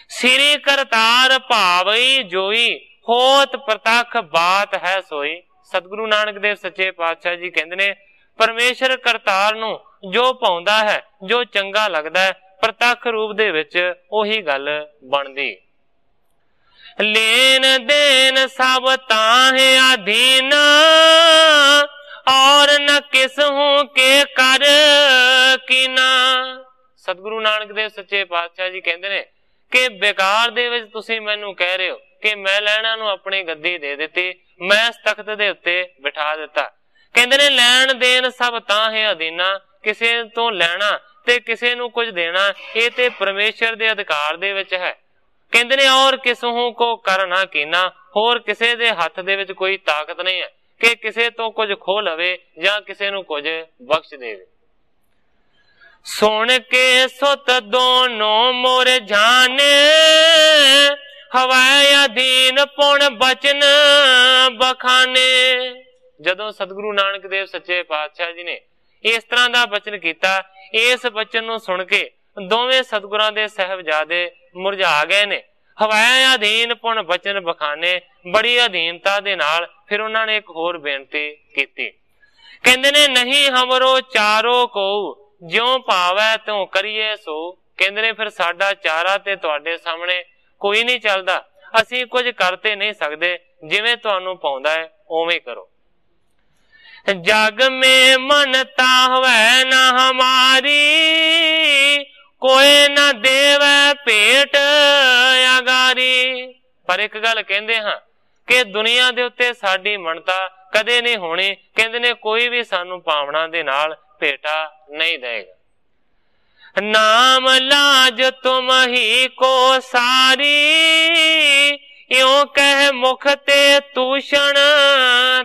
ਸ੍ਰੀ ਕਰਤਾਰ ਭਾਵਈ ਜੋਈ, ਹੋਤ ਪ੍ਰਤੱਖ ਬਾਤ ਹੈ ਸੋਈ। ਸਤਿਗੁਰੂ ਨਾਨਕ ਦੇਵ ਸੱਚੇ ਪਾਤਸ਼ਾਹ ਜੀ ਕਹਿੰਦੇ ਨੇ, ਪਰਮੇਸ਼ਰ ਕਰਤਾਰ ਨੂੰ ਜੋ ਭਾਉਂਦਾ ਹੈ, ਜੋ ਚੰਗਾ ਲੱਗਦਾ ਹੈ, ਪ੍ਰਤੱਖ ਰੂਪ ਦੇ ਵਿੱਚ ਉਹੀ ਗੱਲ ਬਣਦੀ। ਲੈਣ ਦੇਣ ਸਭ ਤਾਹੇ ਅਧੀਨ, ਔਰ ਨ ਕਿਸਹੂ ਕੇ ਕਰ ਕੀਨਾ। ਸਤਿਗੁਰੂ ਨਾਨਕ ਦੇਵ ਸੱਚੇ ਪਾਤਸ਼ਾਹ ਜੀ ਕਹਿੰਦੇ ਨੇ ਕਿ ਬੇਕਾਰ ਦੇ ਵਿੱਚ ਤੁਸੀਂ ਮੈਨੂੰ ਕਹਿ ਰਹੇ ਹੋ ਕਿ ਮੈਂ ਲੈਣਾ ਨੂੰ ਆਪਣੀ ਗੱਦੀ ਦੇ ਦਿੱਤੀ, ਮੈਂ ਇਸ ਤਖਤ ਦੇ ਉੱਤੇ ਬਿਠਾ ਦਿੱਤਾ। ਕਹਿੰਦੇ ਨੇ ਲੈਣ ਦੇਣ ਸਭ ਤਾਹੇ ਅਧੀਨਾ, ਕਿਸੇ ਤੋਂ ਲੈਣਾ ਤੇ ਕਿਸੇ ਨੂੰ ਕੁਝ ਦੇਣਾ ਇਹ ਤੇ ਪਰਮੇਸ਼ਰ ਦੇ ਅਧਿਕਾਰ ਦੇ ਵਿੱਚ ਹੈ। ਕਹਿੰਦੇ ਨੇ ਔਰ ਕਿਸਹੂ ਕੋ ਕਰਨਾ ਕੀਨਾ, ਹੋਰ ਕਿਸੇ ਦੇ ਹੱਥ ਦੇ ਵਿੱਚ ਕੋਈ ਤਾਕਤ ਨਹੀਂ ਹੈ ਕਿ ਕਿਸੇ ਤੋਂ ਕੁਝ ਖੋਹ ਲਵੇ ਜਾਂ ਕਿਸੇ ਨੂੰ ਕੁਝ ਬਖਸ਼ ਦੇਵੇ। ਸੁਣ ਕੇ ਸੁਤ ਦੋਨੋਂ ਮੋਰ ਜਾਣੇ, ਹਵਾਏ ਅਧੀਨ ਪੁਣ ਬਚਨ ਬਖਾਨੇ। ਜਦੋਂ ਸਤਿਗੁਰੂ ਨਾਨਕ ਦੇਵ ਸੱਚੇ ਪਾਤਸ਼ਾਹ ਜੀ ਨੇ ਇਸ ਤਰ੍ਹਾਂ ਦਾ ਬਚਨ ਕੀਤਾ, ਇਸ ਬਚਨ ਨੂੰ ਸੁਣ ਕੇ ਦੋਵੇਂ ਸਤਿਗੁਰਾਂ ਦੇ ਸਾਹਿਬਜ਼ਾਦੇ ਮੁਰਝਾ ਗਏ ਨੇ। ਹਵਾਏ ਅਧੀਨ ਪੁਣ ਬਚਨ ਬਖਾਨੇ, ਬੜੀ ਅਧੀਨਤਾ ਦੇ ਨਾਲ ਫਿਰ ਉਹਨਾਂ ਨੇ ਇੱਕ ਹੋਰ ਬੇਨਤੀ ਕੀਤੀ। ਕਹਿੰਦੇ ਨੇ ਨਹੀਂ ਹਮਰੋ ਚਾਰੋ ਕੋ, ਜਿਉਂ ਭਾਵੈ ਤਿਉ ਕਰੀਏ ਸੋ। ਕਹਿੰਦੇ ਨੇ ਫਿਰ ਸਾਡਾ ਚਾਰਾ ਤੇ ਤੁਹਾਡੇ ਸਾਹਮਣੇ ਕੋਈ ਨਹੀਂ ਚੱਲਦਾ, ਅਸੀਂ ਕੁਝ ਕਰ ਤੇ ਨਹੀਂ ਸਕਦੇ, ਜਿਵੇਂ ਤੁਹਾਨੂੰ ਪਾਉਂਦਾ ਹੈ ਉਵੇਂ ਕਰੋ। ਜਗ ਮੇ ਮਨਤਾ ਹੋਵੇ ਨਾ ਹਮਾਰੀ, ਕੋਈ ਨਾ ਦੇਵੈ ਭੇਟ ਅਗਾਰੀ। ਪਰ ਇੱਕ ਗੱਲ ਕਹਿੰਦੇ ਹਾਂ ਕਿ ਦੁਨੀਆ ਦੇ ਉੱਤੇ ਸਾਡੀ ਮਨਤਾ ਕਦੇ ਨਹੀਂ ਹੋਣੀ। ਕਹਿੰਦੇ ਨੇ ਕੋਈ ਵੀ ਸਾਨੂੰ ਭਾਵਨਾ ਦੇ ਨਾਲ ਭੇਟਾ ਨਹੀਂ ਦੇਗਾ। ਨਾਮ ਲਾਜ ਤੁਮ ਹੀ ਕੋ ਸਾਰੀ, ਇਉਂ ਕਹਿ ਮੁਖ ਤੇ ਤੂਸ਼ਣ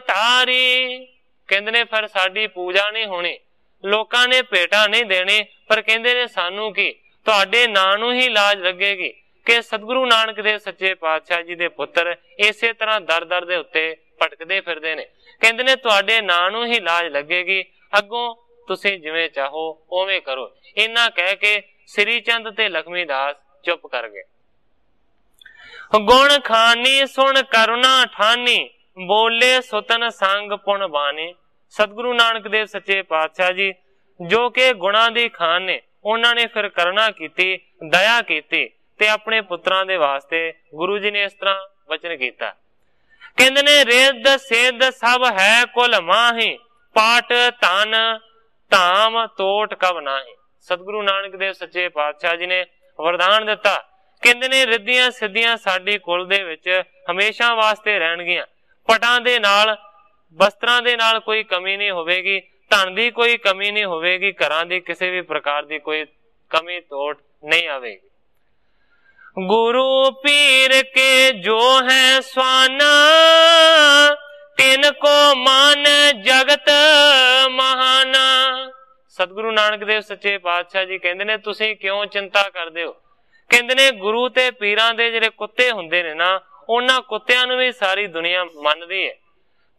ਤਾਰੀ। ਕਹਿੰਦੇ ਨੇ ਫਿਰ ਸਾਡੀ ਪੂਜਾ ਨਹੀਂ ਹੋਣੀ, ਲੋਕਾਂ ਨੇ ਭੇਟਾ ਨਹੀਂ ਦੇਣੀ, ਪਰ ਕਹਿੰਦੇ ਨੇ ਸਾਨੂੰ ਕੀ, ਤੁਹਾਡੇ ਨਾਂ ਨੂੰ ਹੀ ਲਾਜ ਲੱਗੇਗੀ ਕਿ ਸਤਿਗੁਰੂ ਨਾਨਕ ਦੇਵ ਸੱਚੇ ਪਾਤਸ਼ਾਹ ਜੀ ਦੇ ਪੁੱਤਰ ਇਸੇ ਤਰ੍ਹਾਂ ਦਰ ਦਰ ਦੇ ਉੱਤੇ ਭਟਕਦੇ ਫਿਰਦੇ ਨੇ। ਕਹਿੰਦੇ ਨੇ ਤੁਹਾਡੇ ਨਾਂ ਨੂੰ ਹੀ ਲਾਜ ਲੱਗੇਗੀ, ਅੱਗੋਂ ਤੁਸੀਂ ਜਿਵੇਂ ਚਾਹੋ ਉਵੇਂ ਕਰੋ। ਇੰਨਾ ਕਹਿ ਕੇ ਸ੍ਰੀ ਚੰਦ ਤੇ ਲਖਮੀ ਦਾਸ ਚੁੱਪ ਕਰ ਗਏ। ਗੁਣ ਖਾਨੀ ਸੁਣ ਕਰੁਣਾ ਠਾਨੀ, ਬੋਲੇ ਸੁਤਨ ਸੰਗ ਪੁਣ ਬਾਣੀ। ਸਤਿਗੁਰੂ ਨਾਨਕ ਦੇਵ ਸੱਚੇ ਪਾਤਸ਼ਾਹ ਜੀ ਜੋ ਕਿ ਗੁਣਾਂ ਦੀ ਖਾਨ ਨੇ, ਉਹਨਾਂ ਨੇ ਫਿਰ ਕਰੁਣਾ ਕੀਤੀ, ਦਇਆ ਕੀਤੀ ਤੇ ਆਪਣੇ ਪੁੱਤਰਾਂ ਦੇ ਵਾਸਤੇ ਗੁਰੂ ਜੀ ਨੇ ਇਸ ਤਰ੍ਹਾਂ ਵਚਨ ਕੀਤਾ। ਕਹਿੰਦੇ ਨੇ ਰਿੱਧ ਸਿੱਧ ਸਭ ਹੈ ਕੁਲ ਮਾਹੀ, ਪਾਟ ਧਨ ਧਾਮ ਤੋਟ ਕਬ ਨਾਹੀ। ਸਤਿਗੁਰੂ ਨਾਨਕ ਦੇਵ ਸੱਚੇ ਪਾਤਸ਼ਾਹ ਜੀ ਨੇ ਵਰਦਾਨ ਦਿੱਤਾ। ਕਹਿੰਦੇ ਨੇ ਰਿੱਧੀਆਂ ਸਿੱਧੀਆਂ ਸਾਡੀ ਕੁਲ ਦੇ ਵਿੱਚ ਹਮੇਸ਼ਾ ਵਾਸਤੇ ਰਹਿਣਗੀਆਂ। ਪਟਾਂ ਦੇ ਨਾਲ, ਵਸਤਰਾਂ ਦੇ ਨਾਲ ਕੋਈ ਕਮੀ ਨਹੀਂ ਹੋਵੇਗੀ, ਧਨ ਦੀ ਕੋਈ ਕਮੀ ਨਹੀਂ ਹੋਵੇਗੀ, ਘਰਾਂ ਦੀ ਕਿਸੇ ਵੀ ਪ੍ਰਕਾਰ ਦੀ ਕੋਈ कमी तोट नहीं आवेगी। गुरु पीर के जो है स्वाना, तिनको मान जगत महाना। सतगुरु नानक देव सच्चे पातशाह जी कहते ने तुसी क्यों चिंता करदे हो। कहते ने गुरु ते पीरां दे जिहड़े कुत्ते हुंदे ने ना, उन्हां कुत्तियां नूं भी सारी दुनिया मनदी है।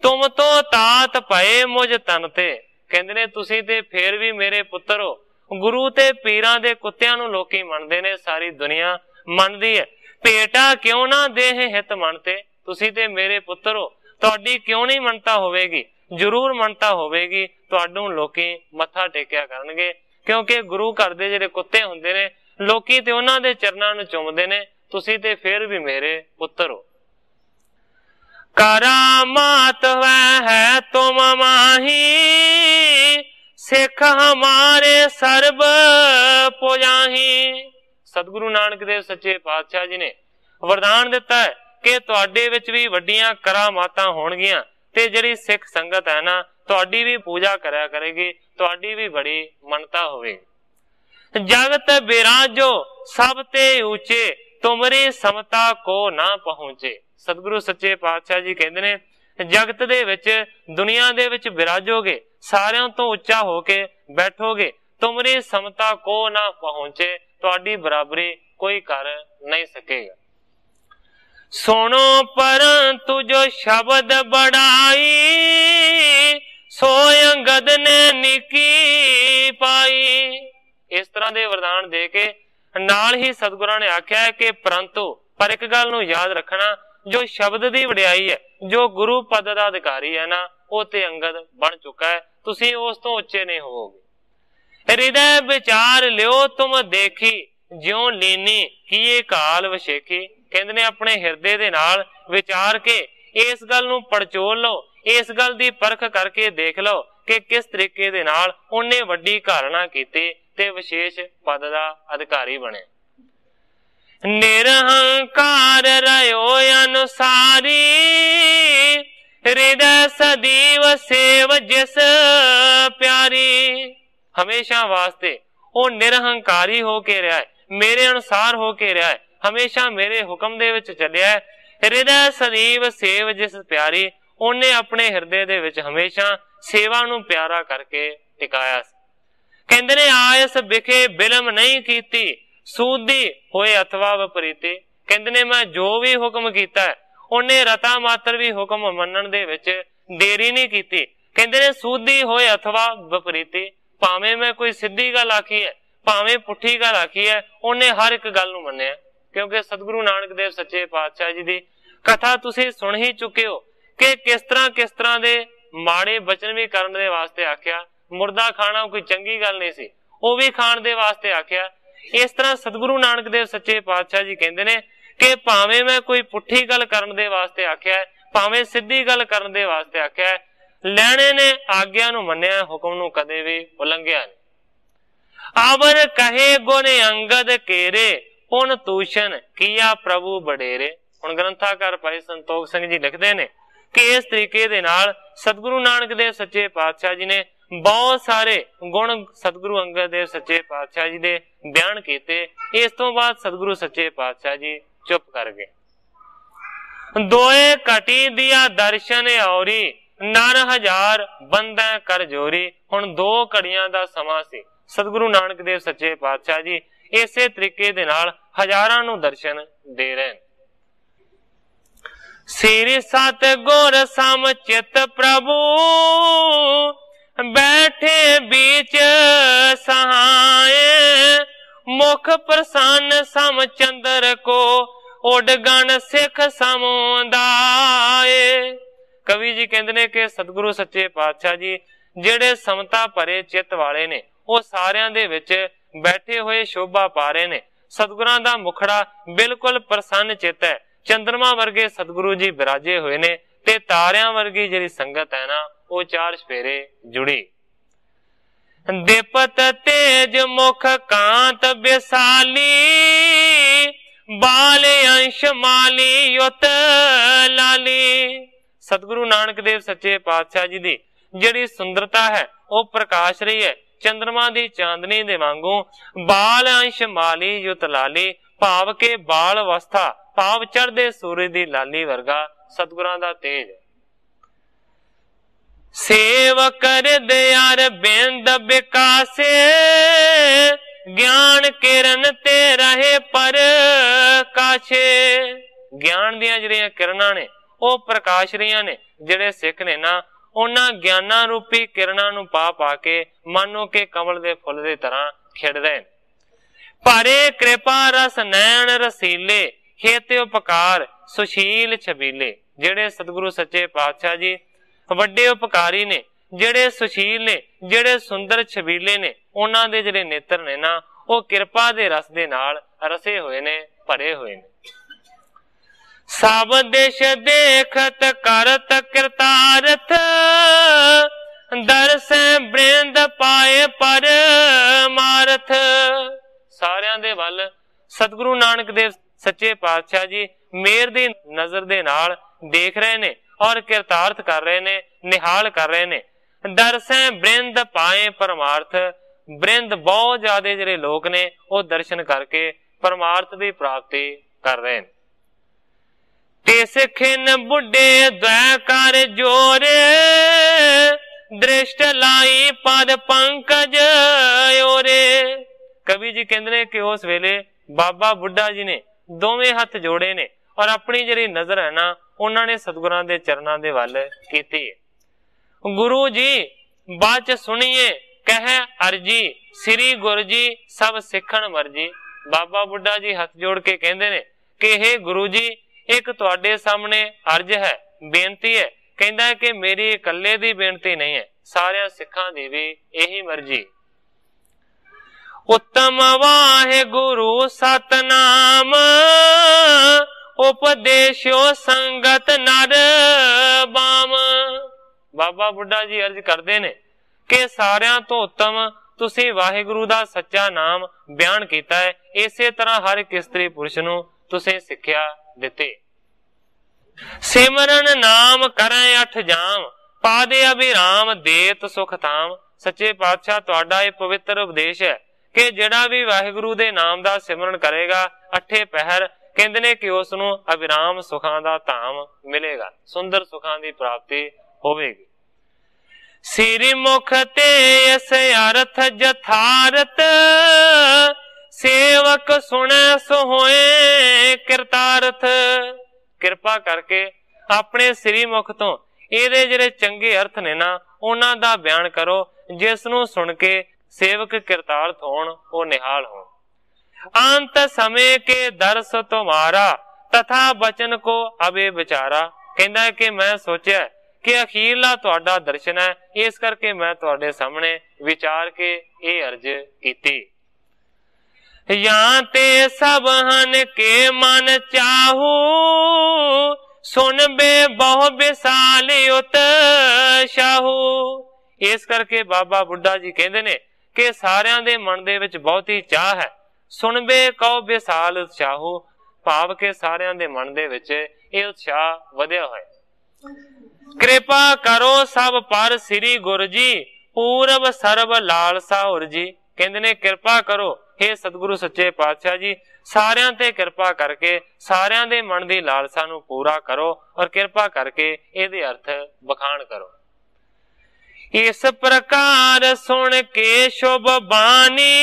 तुम तो तात पए मुझ तन ते, कहते ने तुसी ते फेर भी मेरे पुत्र हो। गुरु ते पीरां दे कुत्तियां नूं लोकी मनदे ने, सारी दुनिया मनदी है। भेटा क्यों ना देह हित मनते, तुसी ते मेरे पुत्र हो, तुहाडी क्यों नहीं मनता होवेगी, जरूर मनता होवेगी, तुहानू लोकी मत्था टेकिया करनगे। क्योंकि गुरु घर दे जिहड़े कुत्ते हुंदे ने, लोकी ते उन्हां दे चरनां नूं चुमदे ने, तुसी ते फिर भी मेरे पुत्र हो। करामात वह है तुम माही, सिख हमारे सर्ब पुजाही। सतगुरु नानक देव सच्चे पातशाह जी ने वरदान दिता है कि तुहाडे विच भी वड्डियां करामातां होणगियां ते जिहड़ी सिख संगत है ना, तुहाडी भी पूजा करया करेगी, तुहाडी भी बड़ी मनता होवेगी। जगत बिराजो सब ते ऊंचे, तुमरी समता को ना पहुंचे। सतगुरु सच्चे पातशाह जी कहते ने जगत दे विच दुनिया दे विच बिराजोगे, सारियां तो उच्चा होके बैठोगे, तुमरी समता को ना पहुंचे, तुहाडी बराबरी कोई कर नहीं सकेगा। सुनो परंतु जो शब्द बढ़ाई, सोय अंगद ने निकी पाई। इस तरह दे वरदान दे के नाल ही सतगुरां ने आख्या है कि परंतु पर एक गल नूं याद रखना, जो शब्द दी वडियाई है, जो गुरु पद दा अधिकारी है ना, वो ते अंगद बन चुका है, तुसी उस तो उच्चे नहीं होवोगे। हृदय विचार लियो तुम देखी, ज्यों लीनी किए काल वशेखी। कहंदे ने अपने हिरदे दे नाल विचार के इस गल नूं पड़चोल लो, इस गल दी परख करके देख लो कि किस तरीके दे नाल उन्हें वड्डी घालना कीती ते विशेष पद दा अधिकारी बने। निरहंकार रहो अनुसारी, हृदय सदैव सेव जिस प्यारी। हमेशा वास्ते वो निरहंकारी होके रहा है, मेरे अनुसार होके रहा है, हमेशा मेरे हुक्म दे विच चलिया है। हृदय सदैव सेव जिस प्यारी, उन्हें अपने हृदय दे विच हमेशा सेवा नूं प्यारा करके टिकाया। कहंदे ने आयस बिखे बिलम नहीं कीती, सूदी होए अथवा विपरीती। कहंदे ने मैं जो भी हुक्म कीता है, उन्हें रता मात्र भी हुक्म मनण दे विच देरी नहीं कीती। कहंदे ने सूदी होए अथवा विपरीती, भावें मैं कोई सीधी गल आखी है, भावें पुठी गल आखी है, उन्हें हर एक गल नूं मन्निया। क्योंकि सतगुरु नानक देव सच्चे पातशाह जी दी कथा तुसीं सुन ही चुके हो कि किस तरह दे माड़े बचन भी करन दे वास्ते आख्या। मुर्दा खाना कोई चंगी गल नहीं सी, वो भी खाण दे वास्ते आख्या। इस तरह सतगुरु नानक देव सच्चे पातशाह जी कहंदे ने कि भावें मैं कोई पुठी गल करन दे वास्ते आख्या है, भावें सीधी गल करन दे वास्ते आख्या है, लैणे ने आग्या नूं मन्निया, हुक्म नूं कदे भी उलंघिया नहीं। आवर कहे गुण अंगद केरे, पुन तूषण किया प्रभु बडेरे। हुण ग्रंथाकार भाई संतोख सिंह जी लिखदे ने कि इस तरीके दे नाल सतगुरु नानक देव सच्चे पातशाह जी ने बहुत सारे गुण सतगुरु अंगद देव सच्चे पातशाह जी दे बयान कीते। इस तो बाद सतगुरु सच्चे पातशाह जी चुप कर गए। दोए कटी दिया दर्शन औरी, नर हजार बंदा कर जोरी। हुण दो घड़ियां दा समा सी, सतगुरु नानक देव सच्चे पातशाह जी इसे तरीके दे नाल हजारां नूं दर्शन दे रहे। श्री सतगुर समचित प्रभु, बैठे बीच सहाय। मुख प्रसन्न सम चंद्र को, उडगण सिख समुदाय। कवि जी कहते ने कि सतगुरु सच्चे पातशाह जी जेड़े समता भरे चित वाले ने, वो सारियां दे विच बैठे हुए शोभा पा रहे ने। सतगुरां दा मुखड़ा बिल्कुल प्रसन्न चित है, चंद्रमा वर्गे सतगुरु जी विराजे हुए ने ते तारियां वर्गी जिहड़ी संगत है ना, वो चार सफेरे जुड़ी। दीपत तेज मुख कांत विशाली, बाल अंश माली युत लाली। सतगुरु नानक देव सच्चे पातशाह जी दी जिहड़ी सुंदरता है वो प्रकाश रही है, चंद्रमा दी चांदनी दे वांगू बाल अंश माली युत लाली भाव के बाल अवस्था भाव चढ़दे सूरज दी लाली वर्गा सतगुरां दा तेज। सेव कर दयार बेंद विकासे ज्ञान किरण ते रहे पर काछे। ज्ञान दियां जिहड़ियां किरणां ने ਉਹ ਪ੍ਰਕਾਸ਼ ਰਹੀਆਂ ਨੇ। ਜਿਹੜੇ ਸਿੱਖ ਨੇ ਨਾ ਉਹਨਾਂ ਗਿਆਨਾਂ ਰੂਪੀ ਕਿਰਨਾਂ ਨੂੰ ਪਾ ਪਾ ਕੇ ਮਾਨੋ ਕਿ ਕਮਲ ਦੇ ਫੁੱਲ ਦੀ ਤਰ੍ਹਾਂ ਖਿੜ ਰਹੇ ਨੇ। ਭਾਰੇ ਕਿਰਪਾ ਰਸ ਨੈਣ ਰਸੀਲੇ ਹੇਤੇ ਉਪਕਾਰ ਸੁਸ਼ੀਲ ਛਬੀਲੇ। ਜਿਹੜੇ ਸਤਿਗੁਰੂ ਸੱਚੇ ਪਾਤਸ਼ਾਹ ਜੀ ਵੱਡੇ ਉਪਕਾਰੀ ਨੇ, ਜਿਹੜੇ ਸੁਸ਼ੀਲ ਨੇ, ਜਿਹੜੇ ਸੁੰਦਰ ਛਬੀਲੇ ਨੇ, ਉਹਨਾਂ ਦੇ ਜਿਹੜੇ ਨੇਤਰ ਨੇ ਨਾ ਉਹ ਕਿਰਪਾ ਦੇ ਰਸ ਦੇ ਨਾਲ ਰਸੇ ਹੋਏ ਨੇ, ਭਰੇ ਹੋਏ ਨੇ। ਸਭ ਦੇਸ਼ ਦੇਖਤ ਕਰਤ ਕਿਰਤਾਰਥ ਦਰਸੈ ਬ੍ਰਿੰਦ ਪਾਏ ਪਰਮਾਰਥ। ਸਾਰਿਆਂ ਦੇ ਵੱਲ ਸਤਿਗੁਰੂ ਨਾਨਕ ਦੇਵ ਸੱਚੇ ਪਾਤਸ਼ਾਹ ਜੀ ਮੇਰ ਦੀ ਨਜ਼ਰ ਦੇ ਨਾਲ ਦੇਖ ਰਹੇ ਨੇ ਔਰ ਕਿਰਤਾਰਥ ਕਰ ਰਹੇ ਨੇ, ਨਿਹਾਲ ਕਰ ਰਹੇ ਨੇ। ਦਰਸੈ ਬ੍ਰਿੰਦ ਪਾਏ ਪਰਮਾਰਥ। ਬ੍ਰਿੰਦ ਬਹੁਤ ਜ਼ਿਆਦਾ ਜਿਹੜੇ ਲੋਕ ਨੇ ਉਹ ਦਰਸ਼ਨ ਕਰਕੇ ਪਰਮਾਰਥ ਦੀ ਪ੍ਰਾਪਤੀ ਕਰ ਰਹੇ ਨੇ। ਤਿਸ ਖਿਨ ਬੁੱਢੇ ਦਇਆ ਕਰ ਜੋਰੇ ਦ੍ਰਿਸ਼ਟ ਲਾਈ ਪਦ ਪੰਕਜ ਓਰੇ। ਕਵੀ ਜੀ ਕਹਿੰਦੇ ਨੇ ਕਿ ਉਸ ਵੇਲੇ ਬਾਬਾ ਬੁੱਢਾ ਜੀ ਨੇ ਦੋਵੇਂ ਹੱਥ ਜੋੜੇ ਨੇ ਔਰ ਆਪਣੀ ਜਿਹੜੀ ਨਜ਼ਰ ਹੈ ਨਾ ਉਹਨਾਂ ਨੇ ਸਤਿਗੁਰਾਂ ਦੇ ਚਰਨਾਂ ਦੇ ਵੱਲ ਕੀਤੀ ਹੈ। ਗੁਰੂ ਜੀ ਬਾਚ ਸੁਣੀਏ ਕਹਿ ਅਰਜੀ ਸ੍ਰੀ ਗੁਰੂ ਜੀ ਸਭ ਸਿੱਖਣ ਮਰਜੀ। ਬਾਬਾ ਬੁੱਢਾ ਜੀ ਹੱਥ ਜੋੜ ਕੇ ਕਹਿੰਦੇ ਨੇ ਕਿ हे ਗੁਰੂ ਜੀ ਇੱਕ ਤੁਹਾਡੇ ਸਾਹਮਣੇ ਅਰਜ ਹੈ, ਬੇਨਤੀ ਹੈ। ਕਹਿੰਦਾ ਕਿ ਮੇਰੀ ਇਕੱਲੇ ਦੀ ਬੇਨਤੀ ਨਹੀਂ ਹੈ, ਸਾਰਿਆਂ ਸਿੱਖਾਂ ਦੀ ਵੀ ਇਹੀ ਮਰਜ਼ੀ। ਉੱਤਮ ਵਾਹਿਗੁਰੂ ਸਤਨਾਮ ਉਪਦੇਸ਼ੋ ਸੰਗਤ ਨਰ ਬਾਮ। ਬਾਬਾ ਬੁੱਢਾ ਜੀ ਅਰਜ ਕਰਦੇ ਨੇ ਕਿ ਸਾਰਿਆਂ ਤੋਂ ਉੱਤਮ ਤੁਸੀਂ ਵਾਹਿਗੁਰੂ ਦਾ ਸੱਚਾ ਨਾਮ ਬਿਆਨ ਕੀਤਾ ਹੈ। ਇਸੇ ਤਰ੍ਹਾਂ ਹਰ ਇੱਕ ਇਸਤਰੀ ਪੁਰਸ਼ ਨੂੰ ਤੁਸੀਂ ਸਿੱਖਿਆ ਦਿੱਤੀ। ਸਿਮਰਨ ਨਾਮ ਕਰੈ ਅਠ ਜਾਮ ਪਾਦੇ ਅਭਿਰਾਮ ਦੇਤ ਸੁਖ ਧਾਮ। ਸੱਚੇ ਪਾਤਸ਼ਾਹ ਤੁਹਾਡਾ ਇਹ ਪਵਿੱਤਰ ਉਪਦੇਸ਼ ਹੈ ਕਿ ਜਿਹੜਾ ਵੀ ਵਾਹਿਗੁਰੂ ਦੇ ਨਾਮ ਦਾ ਸਿਮਰਨ ਕਰੇਗਾ ਅੱਠੇ ਪਹਿਰ ਕਹਿੰਦੇ ਨੇ ਕਿ ਉਸ ਨੂੰ ਅਭਿਰਾਮ ਸੁਖਾਂ ਦਾ ਧਾਮ ਮਿਲੇਗਾ, ਸੁੰਦਰ ਸੁਖਾਂ ਦੀ ਪ੍ਰਾਪਤੀ ਹੋਵੇਗੀ। ਸਿਰੀ ਮੁਖ ਤੇ ਇਸ ਅਰਥ ਜਥਾਰਤ ਸੇਵਕ ਸੁਣੈ ਸੋ ਹੋਏ ਕਿਰਤਾਰਥ। ਕਿਰਪਾ ਕਰਕੇ ਆਪਣੇ ਸ੍ਰੀ ਮੁਖ ਤੋਂ ਇਹਦੇ ਜਿਹੜੇ ਚੰਗੇ ਅਰਥ ਨੇ ਨਾ ਉਹਨਾਂ ਦਾ ਬਿਆਨ ਕਰੋ, ਜਿਸ ਨੂੰ ਸੁਣ ਕੇ ਸੇਵਕ ਕਿਰਤਾਰਥ ਹੋਣ, ਉਹ ਨਿਹਾਲ ਹੋਣ। ਅੰਤ ਸਮੇਂ ਕੇ ਦਰਸ ਤੁਮਾਰਾ ਤਥਾ ਬਚਨ ਕੋ ਅਬੇ ਵਿਚਾਰਾ। ਕਹਿੰਦਾ ਕਿ ਮੈਂ ਸੋਚਿਆ ਕਿ ਅਖੀਰਲਾ ਤੁਹਾਡਾ ਦਰਸ਼ਨ ਹੈ, ਇਸ ਕਰਕੇ ਮੈਂ ਤੁਹਾਡੇ ਸਾਹਮਣੇ ਵਿਚਾਰ ਕੇ ਇਹ ਅਰਜ਼ ਕੀਤੀ। ਜਾਂ ਤੇ ਸਭ ਹਨ ਕੇ ਮਨ ਚਾਹੂ ਸੁਨ ਬੇ ਬਹੁ ਵਿਸਾਲ ਉਤਸ਼ਾਹੂ। ਇਸ ਕਰਕੇ ਬਾਬਾ ਬੁੱਢਾ ਜੀ ਕਹਿੰਦੇ ਨੇ ਕਿ ਸਾਰਿਆਂ ਦੇ ਮਨ ਦੇ ਵਿੱਚ ਬਹੁਤ ਹੀ ਚਾਹ ਹੈ। ਸੁਨ ਬੇ ਕਉ ਵਿਸਾਲ ਉਤਸ਼ਾਹੂ ਭਾਵ ਕੇ ਸਾਰਿਆਂ ਦੇ ਮਨ ਦੇ ਵਿੱਚ ਇਹ ਉਤਸ਼ਾਹ ਵਧਿਆ ਹੋਇਆ। ਕਿਰਪਾ ਕਰੋ ਸਭ ਪਰ ਸ੍ਰੀ ਗੁਰੂ ਜੀ ਪੂਰਬ ਸਰਬ ਲਾਲਸਾ ਉਰ ਜੀ। ਕਹਿੰਦੇ ਨੇ ਕਿਰਪਾ ਕਰੋ हे ਸਤਿਗੁਰੂ ਸੱਚੇ ਪਾਤਸ਼ਾਹ ਜੀ, ਸਾਰਿਆਂ ਤੇ ਕਿਰਪਾ ਕਰਕੇ ਸਾਰਿਆਂ ਦੇ ਮਨ ਦੀ ਲਾਲਸਾ ਨੂੰ ਪੂਰਾ ਕਰੋ ਔਰ ਕਿਰਪਾ ਕਰਕੇ ਇਹਦੇ ਅਰਥ ਬਖਾਣ ਕਰੋ। ਇਸ ਪ੍ਰਕਾਰ ਸੁਣ ਕੇ ਸ਼ੁਭ ਬਾਣੀ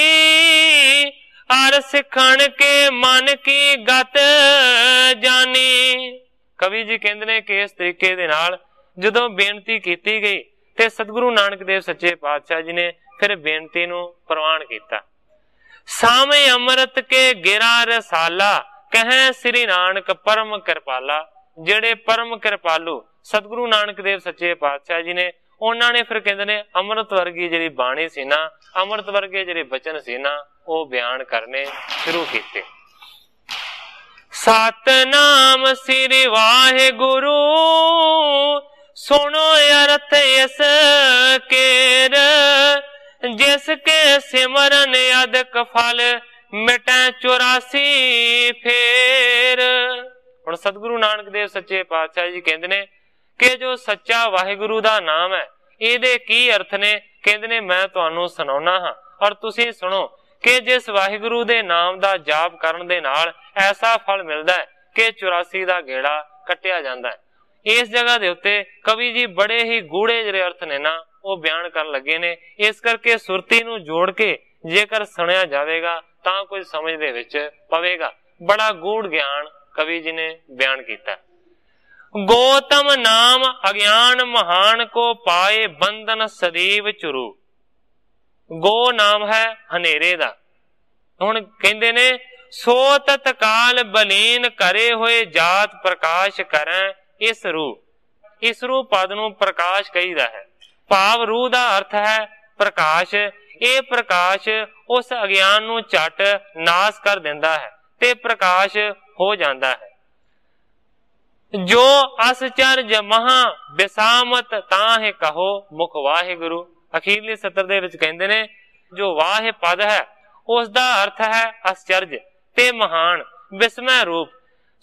ਹਰ ਸਿੱਖਣ ਕੇ ਮਨ ਕੀ ਗਤ ਜਾਣੀ। ਕਵੀ ਜੀ ਕਹਿੰਦੇ ਨੇ ਕਿ ਇਸ ਤਰੀਕੇ ਦੇ ਨਾਲ ਜਦੋਂ ਬੇਨਤੀ ਕੀਤੀ ਗਈ ਤੇ ਸਤਿਗੁਰੂ ਨਾਨਕ ਦੇਵ ਸੱਚੇ ਪਾਤਸ਼ਾਹ ਜੀ ਨੇ ਫਿਰ ਬੇਨਤੀ ਨੂੰ ਪ੍ਰਵਾਨ ਕੀਤਾ। ਸਾਵੇਂ ਅੰਮ੍ਰਿਤ ਕੇ ਗਿਰਾ ਰਸਾਲਾ ਕਹੈ ਸ੍ਰੀ ਨਾਨਕ ਪਰਮ ਕਿਰਪਾਲਾ। ਜਿਹੜੇ ਪਰਮ ਕਿਰਪਾਲੂ ਸਤਿਗੁਰੂ ਨਾਨਕ ਦੇਵ ਸੱਚੇ ਪਾਤਸ਼ਾਹ ਜੀ ਨੇ ਉਹਨਾਂ ਨੇ ਫਿਰ ਕਹਿੰਦੇ ਨੇ ਅੰਮ੍ਰਿਤ ਵਰਗੀ ਜਿਹੜੀ ਬਾਣੀ ਸੀ ਨਾ, ਅੰਮ੍ਰਿਤ ਵਰਗੇ ਜਿਹੜੇ ਬਚਨ ਸੀ ਨਾ, ਉਹ ਬਿਆਨ ਕਰਨੇ ਸ਼ੁਰੂ ਕੀਤੇ। ਸਤਨਾਮ ਸ੍ਰੀ ਵਾਹਿਗੁਰੂ ਸੁਣੋ ਅਰਥ ਇਸ ਕੇਰ ਜਿਸ ਕੇ ਸਿਮਰਨ ਅਦਕ ਫਲ ਮਿਟੈ 84 ਫੇਰ। ਹੁਣ ਸਤਿਗੁਰੂ ਨਾਨਕ ਦੇਵ ਸੱਚੇ ਪਾਤਸ਼ਾਹ ਜੀ ਕਹਿੰਦੇ ਨੇ ਕਿ ਜੋ ਸੱਚਾ ਵਾਹਿਗੁਰੂ ਦਾ ਨਾਮ ਹੈ ਇਹਦੇ ਕੀ ਅਰਥ ਨੇ ਕਹਿੰਦੇ ਨੇ ਮੈਂ ਤੁਹਾਨੂੰ ਸੁਣਾਉਣਾ ਹਾਂ ਔਰ ਤੁਸੀਂ ਸੁਣੋ ਕਿ ਜਿਸ ਵਾਹਿਗੁਰੂ ਦੇ ਨਾਮ ਦਾ ਜਾਪ ਕਰਨ ਦੇ ਨਾਲ ਐਸਾ ਫਲ ਮਿਲਦਾ ਹੈ ਕਿ 84 ਦਾ ਗੇੜਾ ਕੱਟਿਆ ਜਾਂਦਾ ਹੈ। ਇਸ ਜਗ੍ਹਾ ਦੇ ਉੱਤੇ ਕਵੀ ਜੀ ਬੜੇ ਹੀ ਗੂੜੇ ਜਿਹੜੇ ਅਰਥ ਨੇ ਨਾ ਉਹ ਬਿਆਨ ਕਰਨ ਲੱਗੇ ਨੇ। ਇਸ ਕਰਕੇ ਸੁਰਤੀ ਨੂੰ ਜੋੜ ਕੇ ਜੇਕਰ ਸੁਣਿਆ ਜਾਵੇਗਾ ਤਾਂ ਕੁਝ ਸਮਝ ਦੇ ਵਿੱਚ ਪਵੇਗਾ। ਬੜਾ ਗੂੜ ਗਿਆਨ ਕਵੀ ਜੀ ਨੇ ਬਿਆਨ ਕੀਤਾ। ਗੋਤਮ ਨਾਮ ਅਗਿਆਨ ਮਹਾਨ ਕੋ ਪਾਏ ਬੰਧਨ ਸਦੀਵ ਚੁਰੂ। ਗੋ ਨਾਮ ਹੈ ਹਨੇਰੇ ਦਾ। ਹੁਣ ਕਹਿੰਦੇ ਨੇ ਸੋ ਤਤਕਾਲ ਬਲੀਨ ਕਰੇ ਹੋਏ ਜਾਤ ਪ੍ਰਕਾਸ਼ ਕਰੈ ਇਸ ਰੂ। ਇਸ ਰੂ ਪਦ ਨੂੰ ਪ੍ਰਕਾਸ਼ ਕਹੀਦਾ ਹੈ। ਭਾਵ ਰੂਹ ਦਾ ਅਰਥ ਹੈ ਪ੍ਰਕਾਸ਼। ਇਹ ਪ੍ਰਕਾਸ਼ ਉਸ ਅਗਿਆਨ ਨੂੰ ਝਟ ਨਾਸ ਕਰ ਦਿੰਦਾ ਹੈ ਤੇ ਪ੍ਰਕਾਸ਼ ਹੋ ਜਾਂਦਾ ਹੈ। ਜੋ ਅਸਚਰਜ ਮਹਾ ਬਿਸਾਮਤ ਤਾਹੇ ਕਹੋ ਮੁਖ ਵਾਹਿਗੁਰੂ। ਅਖੀਰਲੇ ਸਤਰ ਦੇ ਵਿੱਚ ਕਹਿੰਦੇ ਨੇ ਜੋ ਵਾਹ ਪਦ ਹੈ ਉਸ ਦਾ ਅਰਥ ਹੈ ਅਸਚਰਜ ਤੇ ਮਹਾਨ ਬਿਸਮੈ ਰੂਪ।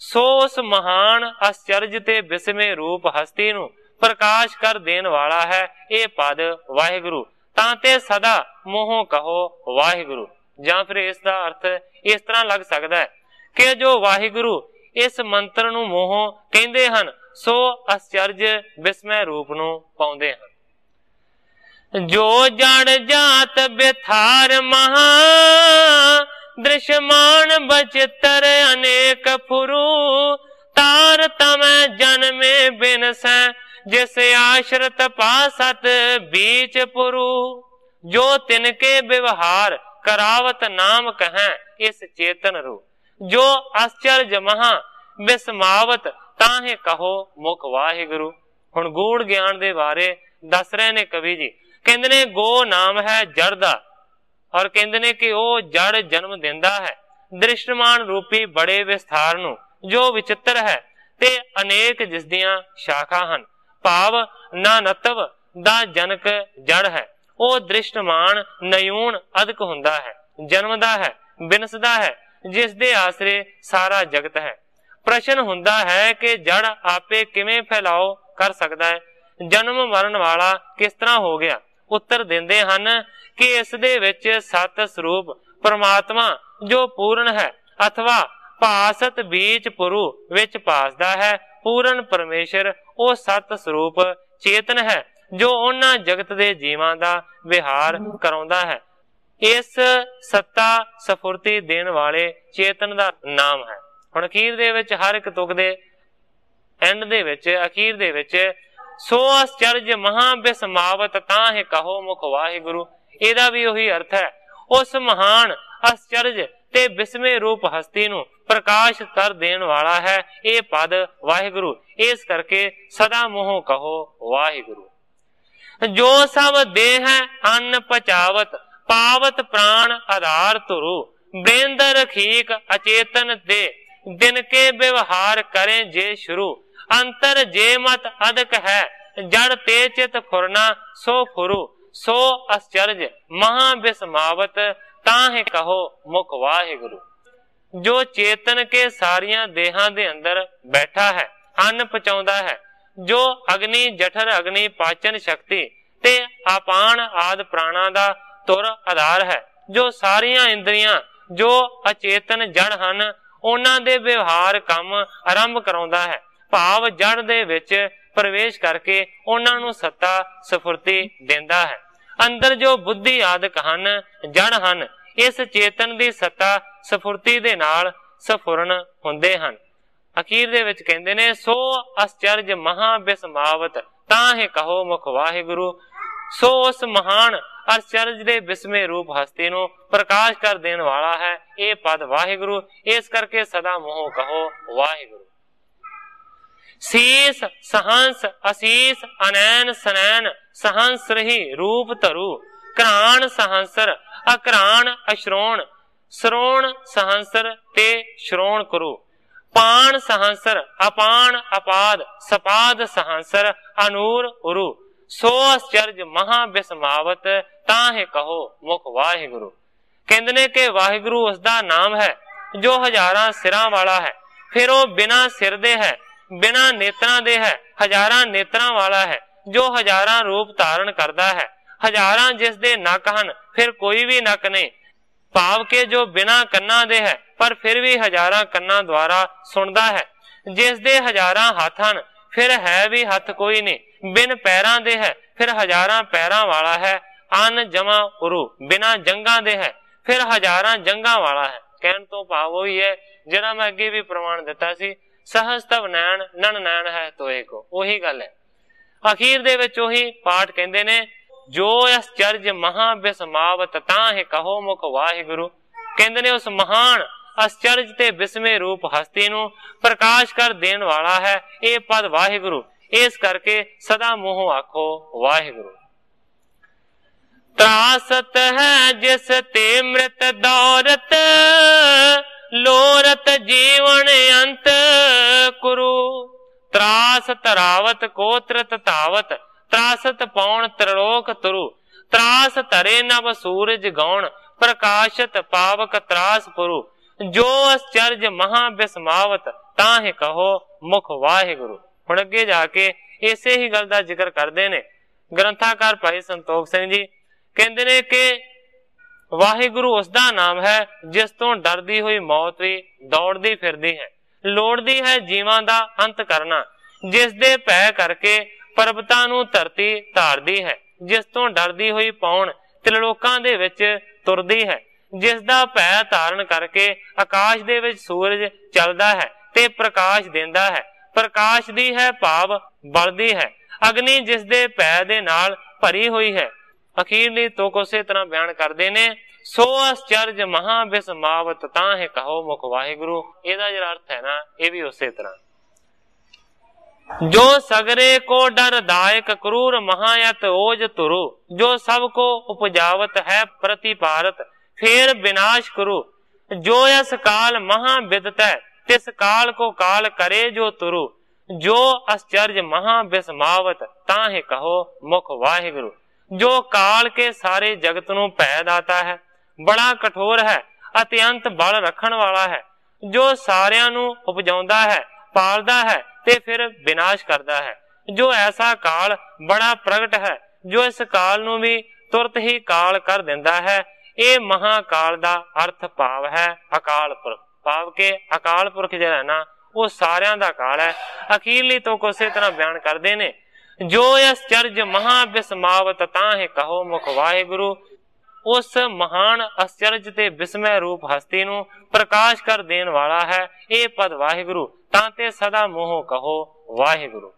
ਸੋ ਉਸ ਮਹਾਨ ਅਸਚਰਜ ਤੇ ਬਿਸਮੈ ਰੂਪ ਹਸਤੀ ਨੂੰ ਪ੍ਰਕਾਸ਼ ਕਰ ਦੇਣ ਵਾਲਾ ਹੈ ਇਹ ਪਦ ਵਾਹਿਗੁਰੂ। ਤਾਂ ਤੇ ਸਦਾ ਮੋਹੋਂ ਕਹੋ ਵਾਹਿਗੁਰੂ। ਜਾਂ ਫਿਰ ਇਸ ਦਾ ਅਰਥ ਇਸ ਤਰ੍ਹਾਂ ਲੱਗ ਸਕਦਾ ਹੈ ਕਿ ਜੋ ਵਾਹਿਗੁਰੂ ਇਸ ਮੰਤਰ ਨੂੰ ਮੋਹੋਂ ਕਹਿੰਦੇ ਹਨ ਸੋ ਅਸਚਰਜ ਬਿਸਮੈ ਰੂਪ ਨੂੰ ਪਾਉਂਦੇ ਹਨ। ਜੋ ਜੜ ਜਾਤ ਬਿਥਾਰ ਮਹਾ ਦ੍ਰਿਸ਼ਮਾਨ ਬਚਿੱਤਰ ਅਨੇਕ ਫੁਰੂ। ਤਾਰ ਤਮੈ ਜਨਮੇ ਬਿਨਸੈ ਜਿਸ ਆਸ਼ਰਤ ਪਾਸਤ ਬੀਚ ਪੁਰੂ। ਜੋ ਤਿਨਕੇ ਵਿਵਹਾਰ ਕਰਾਵਤ ਨਾਮ ਕਹੈ ਇਸ ਚੇਤਨ ਰੂ। ਜੋ ਅਸਚਰਜ ਮਹਾ ਬਿਸਮਾਵਤ ਤਾਹੇ ਕਹੋ ਮੁਖ ਵਾਹਿਗੁਰੂ। ਹੁਣ ਗੂੜ ਗਿਆਨ ਦੇ ਬਾਰੇ ਦੱਸ ਰਹੇ ਨੇ ਕਵੀ ਜੀ। ਕਹਿੰਦੇ ਨੇ ਗੋ ਨਾਮ ਹੈ ਜੜ ਦਾ ਔਰ ਕਹਿੰਦੇ ਨੇ ਕਿ ਉਹ ਜੜ ਜਨਮ ਦਿੰਦਾ ਹੈ ਦ੍ਰਿਸ਼ਟਮਾਨ ਰੂਪੀ ਬੜੇ ਵਿਸਥਾਰ ਨੂੰ ਜੋ ਵਿਚਿੱਤਰ ਹੈ ਤੇ ਅਨੇਕ ਜਿਸ ਦੀਆਂ ਸ਼ਾਖਾ ਹਨ। ਭਾਵ ਨਾਨਤਵ ਦਾ ਜਨਕ ਜੜ ਹੈ। ਉਹ ਦ੍ਰਿਸ਼ਟਮਾਨ ਨਯੂਨ ਅਦਕ ਹੁੰਦਾ ਹੈ, ਜਨਮਦਾ ਹੈ, ਬਿਨਸਦਾ ਹੈ, ਜਿਸ ਦੇ ਆਸਰੇ ਸਾਰਾ ਜਗਤ ਹੈ। ਪ੍ਰਸ਼ਨ ਹੁੰਦਾ ਹੈ ਕਿ ਜੜ ਆਪੇ ਕਿਵੇਂ ਫੈਲਾਓ ਕਰ ਸਕਦਾ ਹੈ, ਜਨਮ ਮਰਨ ਵਾਲਾ ਕਿਸ ਤਰ੍ਹਾਂ ਹੋ ਗਿਆ। ਉੱਤਰ ਦਿੰਦੇ ਹਨ ਕਿ ਇਸ ਦੇ ਵਿੱਚ ਸਤ ਸਰੂਪ ਪਰਮਾਤਮਾ ਜੋ ਪੂਰਨ ਹੈ ਅਥਵਾ ਭਾਸਤ ਬੀਚ ਪੁਰੂ ਵਿੱਚ ਭਾਸਦਾ ਹੈ। ਪੂਰਨ ਪਰਮੇਸ਼ਰ ਉਹ ਸਤ ਸਰੂਪ ਚੇਤਨ ਹੈ ਜੋ ਉਹਨਾਂ ਜਗਤ ਦੇ ਜੀਵਾਂ ਦਾ ਵਿਹਾਰ ਕਰਾਉਂਦਾ ਹੈ। ਇਸ ਸੱਤਾ ਸਫੁਰਤੀ ਦੇਣ ਵਾਲੇ ਚੇਤਨ ਦਾ ਨਾਮ ਹੈ। ਹੁਣ ਅਖੀਰ ਦੇ ਵਿੱਚ ਹਰ ਇੱਕ ਤੁਕ ਦੇ ਐਂਡ ਦੇ ਵਿੱਚ ਅਖੀਰ ਦੇ ਵਿੱਚ ਸੋ ਅਸਚਰਜ ਮਹਾ ਬਿਸਮਾਵਤ ਤਾਹੇ ਕਹੋ ਮੁਖ ਵਾਹਿਗੁਰੂ। ਇਹਦਾ ਵੀ ਉਹੀ ਅਰਥ ਹੈ ਉਸ ਮਹਾਨ ਅਸਚਰਜ ਤੇ ਬਿਸਮੇ ਰੂਪ ਹਸਤੀ ਨੂੰ ਪ੍ਰਕਾਸ਼ ਕਰ ਦੇਣ ਵਾਲਾ ਹੈ ਇਹ ਪਦ ਵਾਹਿਗੁਰੂ। ਇਸ ਕਰਕੇ ਸਦਾ ਮੋਹ ਕਹੋ ਵਾਹਿਗੁਰੂ। ਜੋ ਸਭ ਦੇਹ ਹੈ ਅੰਨ ਪਚਾਵਤ ਪਾਵਤ ਪ੍ਰਾਣ ਆਧਾਰ ਧੁਰੂ। ਬ੍ਰਿੰਦ ਰਖੀਕ ਅਚੇਤਨ ਦੇ ਦਿਨ ਕੇ ਵਿਵਹਾਰ ਕਰੇ ਜੇ ਸ਼ੁਰੂ। ਅੰਤਰ ਜੇ ਮਤ ਅਦਕ ਹੈ ਜੜ ਤੇ ਚਿਤ ਫੁਰਨਾ ਸੋ ਫੁਰੂ। ਸੋ ਅਸਚਰਜ ਮਹਾ ਬਿਸਮਾਵਤ ਤਾਹੇ ਕਹੋ ਮੁਖ ਵਾਹਿਗੁਰੂ। ਜੋ ਚੇਤਨ ਕੇ ਸਾਰੀਆਂ ਦੇਹਾਂ ਦੇ ਅੰਦਰ ਬੈਠਾ ਹੈ, ਅੰਨ ਪਚਾਉਂਦਾ ਹੈ, ਜੋ ਅਗਨੀ ਜਠਰ ਅਗਨੀ ਪਾਚਨ ਸ਼ਕਤੀ ਤੇ ਆਪਾਨ ਆਦ ਪ੍ਰਾਣਾ ਦਾ ਤੁਰ ਆਧਾਰ ਹੈ, ਜੋ ਸਾਰੀਆਂ ਇੰਦਰੀਆਂ ਜੋ ਅਚੇਤਨ ਜੜ ਹਨ ਉਹਨਾਂ ਦੇ ਵਿਵਹਾਰ ਕੰਮ ਆਰੰਭ ਕਰਾਉਂਦਾ ਹੈ। ਭਾਵ ਜੜ ਦੇ ਵਿੱਚ ਪ੍ਰਵੇਸ਼ ਕਰਕੇ ਉਹਨਾਂ ਨੂੰ ਸੱਤਾ ਸਫੁਰਤੀ ਦਿੰਦਾ ਹੈ। ਅੰਦਰ ਜੋ ਬੁੱਧੀ ਆਦਿਕ ਹਨ ਜੜ ਹਨ ਇਸ ਚੇਤਨ ਦੀ ਸੱਤਾ ਸਫੁਰਤੀ ਦੇ ਨਾਲ ਸਫੁਰਨ ਹੁੰਦੇ ਹਨ। ਅਖੀਰ ਦੇ ਵਿੱਚ ਕਹਿੰਦੇ ਨੇ ਸੋ ਅਸਚਰਜ ਮਹਾ ਬਿਸਮਾਵਤ ਤਾਹੇ ਕਹੋ ਮੁਖ ਵਾਹਿਗੁਰੂ। ਸੋ ਉਸ ਮਹਾਨ ਅਸਚਰਜ ਦੇ ਬਿਸਮੇ ਰੂਪ ਹਸਤੀ ਨੂੰ ਪ੍ਰਕਾਸ਼ ਕਰ ਦੇਣ ਵਾਲਾ ਹੈ ਇਹ ਪਦ ਵਾਹਿਗੁਰੂ। ਇਸ ਕਰਕੇ ਸਦਾ ਮੋਹ ਕਹੋ ਵਾਹਿਗੁਰੂ। ਸੀਸ ਸਹੰਸ ਅਸੀਸ ਅਨੈਨ ਸਨੈਨ ਸਹੰਸ ਰਹੀ ਰੂਪ ਧਰੂ। ਘਰਾਣ ਸਹੰਸਰ ਅਘਰਾਣ ਅਸ਼ਰੋਣ ਸਰੋਣ ਸਹੰਸਰ ਤੇ ਸ਼ਰੋਣ ਕਰੂ। ਪਾਣ ਸਹੰਸਰ ਅਪਾਨ ਅਪਾਦ ਸਪਾਦ ਸਹੰਸਰ ਅਨੂਰ ਉਰੂ। ਸੋ ਅਸਚਰਜ ਮਹਾ ਬਿਸਮਾਵਤ ਤਾਹੇ ਕਹੋ ਮੁਖ ਵਾਹਿਗੁਰੂ। ਕਹਿੰਦੇ ਨੇ ਕਿ ਵਾਹਿਗੁਰੂ ਉਸ ਦਾ ਨਾਮ ਹੈ ਜੋ ਹਜ਼ਾਰਾਂ ਸਿਰਾਂ ਵਾਲਾ ਹੈ। ਫਿਰ ਉਹ ਬਿਨਾਂ ਸਿਰ ਦੇ ਹੈ, ਬਿਨਾਂ ਨੇਤਰਾਂ ਦੇ ਹੈ, ਹਜ਼ਾਰਾਂ ਨੇਤਰਾਂ ਵਾਲਾ ਹੈ, ਜੋ ਹਜ਼ਾਰਾਂ ਰੂਪ ਧਾਰਨ ਕਰਦਾ ਹੈ। ਹਜ਼ਾਰਾਂ ਜਿਸ ਦੇ ਨੱਕ ਹਨ ਫਿਰ ਕੋਈ ਵੀ ਨੱਕ ਨਹੀਂ। ਭਾਵ ਕਿ ਜੋ ਬਿਨਾਂ ਕੰਨਾਂ ਦੇ ਹੈ ਪਰ ਫਿਰ ਵੀ ਹਜ਼ਾਰਾਂ ਕੰਨਾਂ ਦੁਆਰਾ ਸੁਣਦਾ ਹੈ। ਜਿਸ ਦੇ ਹਜ਼ਾਰਾਂ ਹੱਥ ਹਨ ਫਿਰ ਹੈ ਵੀ ਹੱਥ ਕੋਈ ਨਹੀਂ। ਬਿਨ ਪੈਰਾਂ ਦੇ ਹੈ ਫਿਰ ਹਜ਼ਾਰਾਂ ਪੈਰਾਂ ਵਾਲਾ ਹੈ। ਅਨ ਜਮਾ ਉਰੂ ਬਿਨਾਂ ਜੰਗਾਂ ਦੇ ਹੈ ਫਿਰ ਹਜ਼ਾਰਾਂ ਜੰਗਾਂ ਵਾਲਾ ਹੈ। ਕਹਿਣ ਤੋਂ ਭਾਵ ਉਹੀ ਹੈ ਜਿਹੜਾ ਮੈਂ ਅੱਗੇ ਵੀ ਪ੍ਰਮਾਣ ਦਿੱਤਾ ਸੀ, ਸਹਜ ਤਵ ਨੈਣ ਨਨ ਨੈਣ ਹੈ ਤੋਏ ਕੋ, ਉਹੀ ਗੱਲ ਹੈ। ਅਖੀਰ ਦੇ ਵਿੱਚ ਉਹੀ ਪਾਠ ਕਹਿੰਦੇ ਨੇ, ਜੋ ਅਸਚਰਜ ਮਹਾ ਬਿਸਮਾਵਤ ਤਾਂਹਿ ਕਹੋ ਮੁਖ ਵਾਹਿਗੁਰੂ। ਕਹਿੰਦੇ ਨੇ ਉਸ ਮਹਾਨ ਅਸਚਰਜ ਤੇ ਬਿਸਮੇ ਰੂਪ ਹਸਤੀ ਨੂੰ ਪ੍ਰਕਾਸ਼ ਕਰ ਦੇਣ ਵਾਲਾ ਹੈ ਇਹ ਪਦ ਵਾਹਿਗੁਰੂ। ਇਸ ਕਰਕੇ ਸਦਾ ਮੂੰਹੋਂ ਆਖੋ ਵਾਹਿਗੁਰੂ। ਤਰਾਸਤ ਹੈ ਜਿਸ ਤੇ ਮ੍ਰਿਤ ਦੌਰਤ, ਲੋਰਤ ਜੀਵਨ ਅੰਤ ਕੁਰੂ। ਤਰਾਸ ਤਰਾਵਤ ਕੋਤਰਤ ਧਾਵਤ, ਤਰਾਸਤ ਪਾਉਣ ਤ੍ਰਿਲੋਕ ਤੁਰੂ। ਤਰਾਸ ਧਰੇ ਨਭ ਸੂਰਜ ਗੌਣ, ਪ੍ਰਕਾਸ਼ਤ ਪਾਵਕ ਤਰਾਸ ਪੁਰੂ। ਜੋ ਅਸਚਰਜ ਮਹਾ ਬਿਸਮਾਵਤ ਤਾਂਹਿ ਕਹੋ ਮੁਖ ਵਾਹਿਗੁਰੂ। ਹੁਣ ਅੱਗੇ ਜਾ ਕੇ ਇਸੇ ਹੀ ਗੱਲ ਦਾ ਜ਼ਿਕਰ ਕਰਦੇ ਨੇ ਗ੍ਰੰਥਾਕਾਰ ਭਾਈ ਸੰਤੋਖ ਸਿੰਘ ਜੀ। ਕਹਿੰਦੇ ਨੇ ਕਿ ਵਾਹਿਗੁਰੂ ਉਸ ਦਾ ਨਾਮ ਹੈ ਜਿਸ ਤੋਂ ਡਰਦੀ ਹੋਈ ਮੌਤ ਵੀ ਦੌੜਦੀ ਫਿਰਦੀ ਹੈ। ਲੋੜਦੀ ਹੈ ਜੀਵਾਂ ਦਾ ਅੰਤ ਕਰਨਾ, ਜਿਸ ਦੇ ਭੈ ਕਰਕੇ ਪਰਬਤਾਂ ਨੂੰ ਧਰਤੀ ਧਾਰਦੀ ਹੈ। ਜਿਸ ਤੋਂ ਡਰਦੀ ਹੋਈ ਪੌਣ ਤ੍ਰਿਲੋਕਾਂ ਦੇ ਵਿੱਚ ਤੁਰਦੀ ਹੈ। ਜਿਸ ਦਾ ਭੈ ਧਾਰਨ ਕਰਕੇ ਆਕਾਸ਼ ਦੇ ਵਿੱਚ ਸੂਰਜ ਚੱਲਦਾ ਹੈ ਤੇ ਪ੍ਰਕਾਸ਼ ਦਿੰਦਾ ਹੈ। ਪ੍ਰਕਾਸ਼ ਦੀ ਹੈ ਭਾਵ ਬਲਦੀ ਹੈ। ਅਗਨੀ ਜਿਸ ਦੇ ਭੈ ਦੇ ਨਾਲ ਭਰੀ ਹੋਈ ਹੈ। ਅਖੀਰਲੀ ਤੁਕ ਉਸੇ ਤਰ੍ਹਾਂ ਬਿਆਨ ਕਰਦੇ ਨੇ, ਸੋ ਅਸਚਰਜ ਮਹਾ ਬਿਸਮਾਵਤ ਤਾਂਹਿ ਕਹੋ ਮੁਖ ਵਾਹਿਗੁਰੂ। ਇਹਦਾ ਜਿਹੜਾ ਅਰਥ ਹੈ ਨਾ, ਇਹ ਵੀ ਉਸੇ ਤਰ੍ਹਾਂ, ਜੋ ਸਗਰੇ ਕੋ ਡਰਦਾਇਕ ਕਰੂਰ ਮਹਾਯਤ ओज तुरु। जो सब को उपजावत है प्रतिपारत फेर विनाश करु। जो यस काल महा विदत है तिस काल को काल करे जो तुरु। जो आश्चर्य महा बिस्मावत ताहि कहो मुख वाहिगुरु। जो काल के सारे जगत नूं भै दाता है, बड़ा कठोर है, अत्यंत बल रखण वाला है। जो सारियां नूं उपजाउंदा है, पालदा है ते फिर विनाश करदा है। जो ऐसा काल बड़ा प्रगट है, जो इस काल नूं भी तुरत ही काल कर दिंदा है। ये महाकाल दा अर्थ भाव है अकाल पुरख। भाव के अकाल पुरख जिहड़ा ना वो सारियां दा काल है। अखीरली तो उसे तरह बयान करदे ने, जो आश्चर्य महा बिस्मावत ताहि कहो मुख वाहिगुरु। उस महान आश्चर्य ते बिस्मय रूप हस्ती नूं प्रकाश कर देण वाला है ये पद वाहिगुरु। तां ते सदा मूहों कहो वाहिगुरु।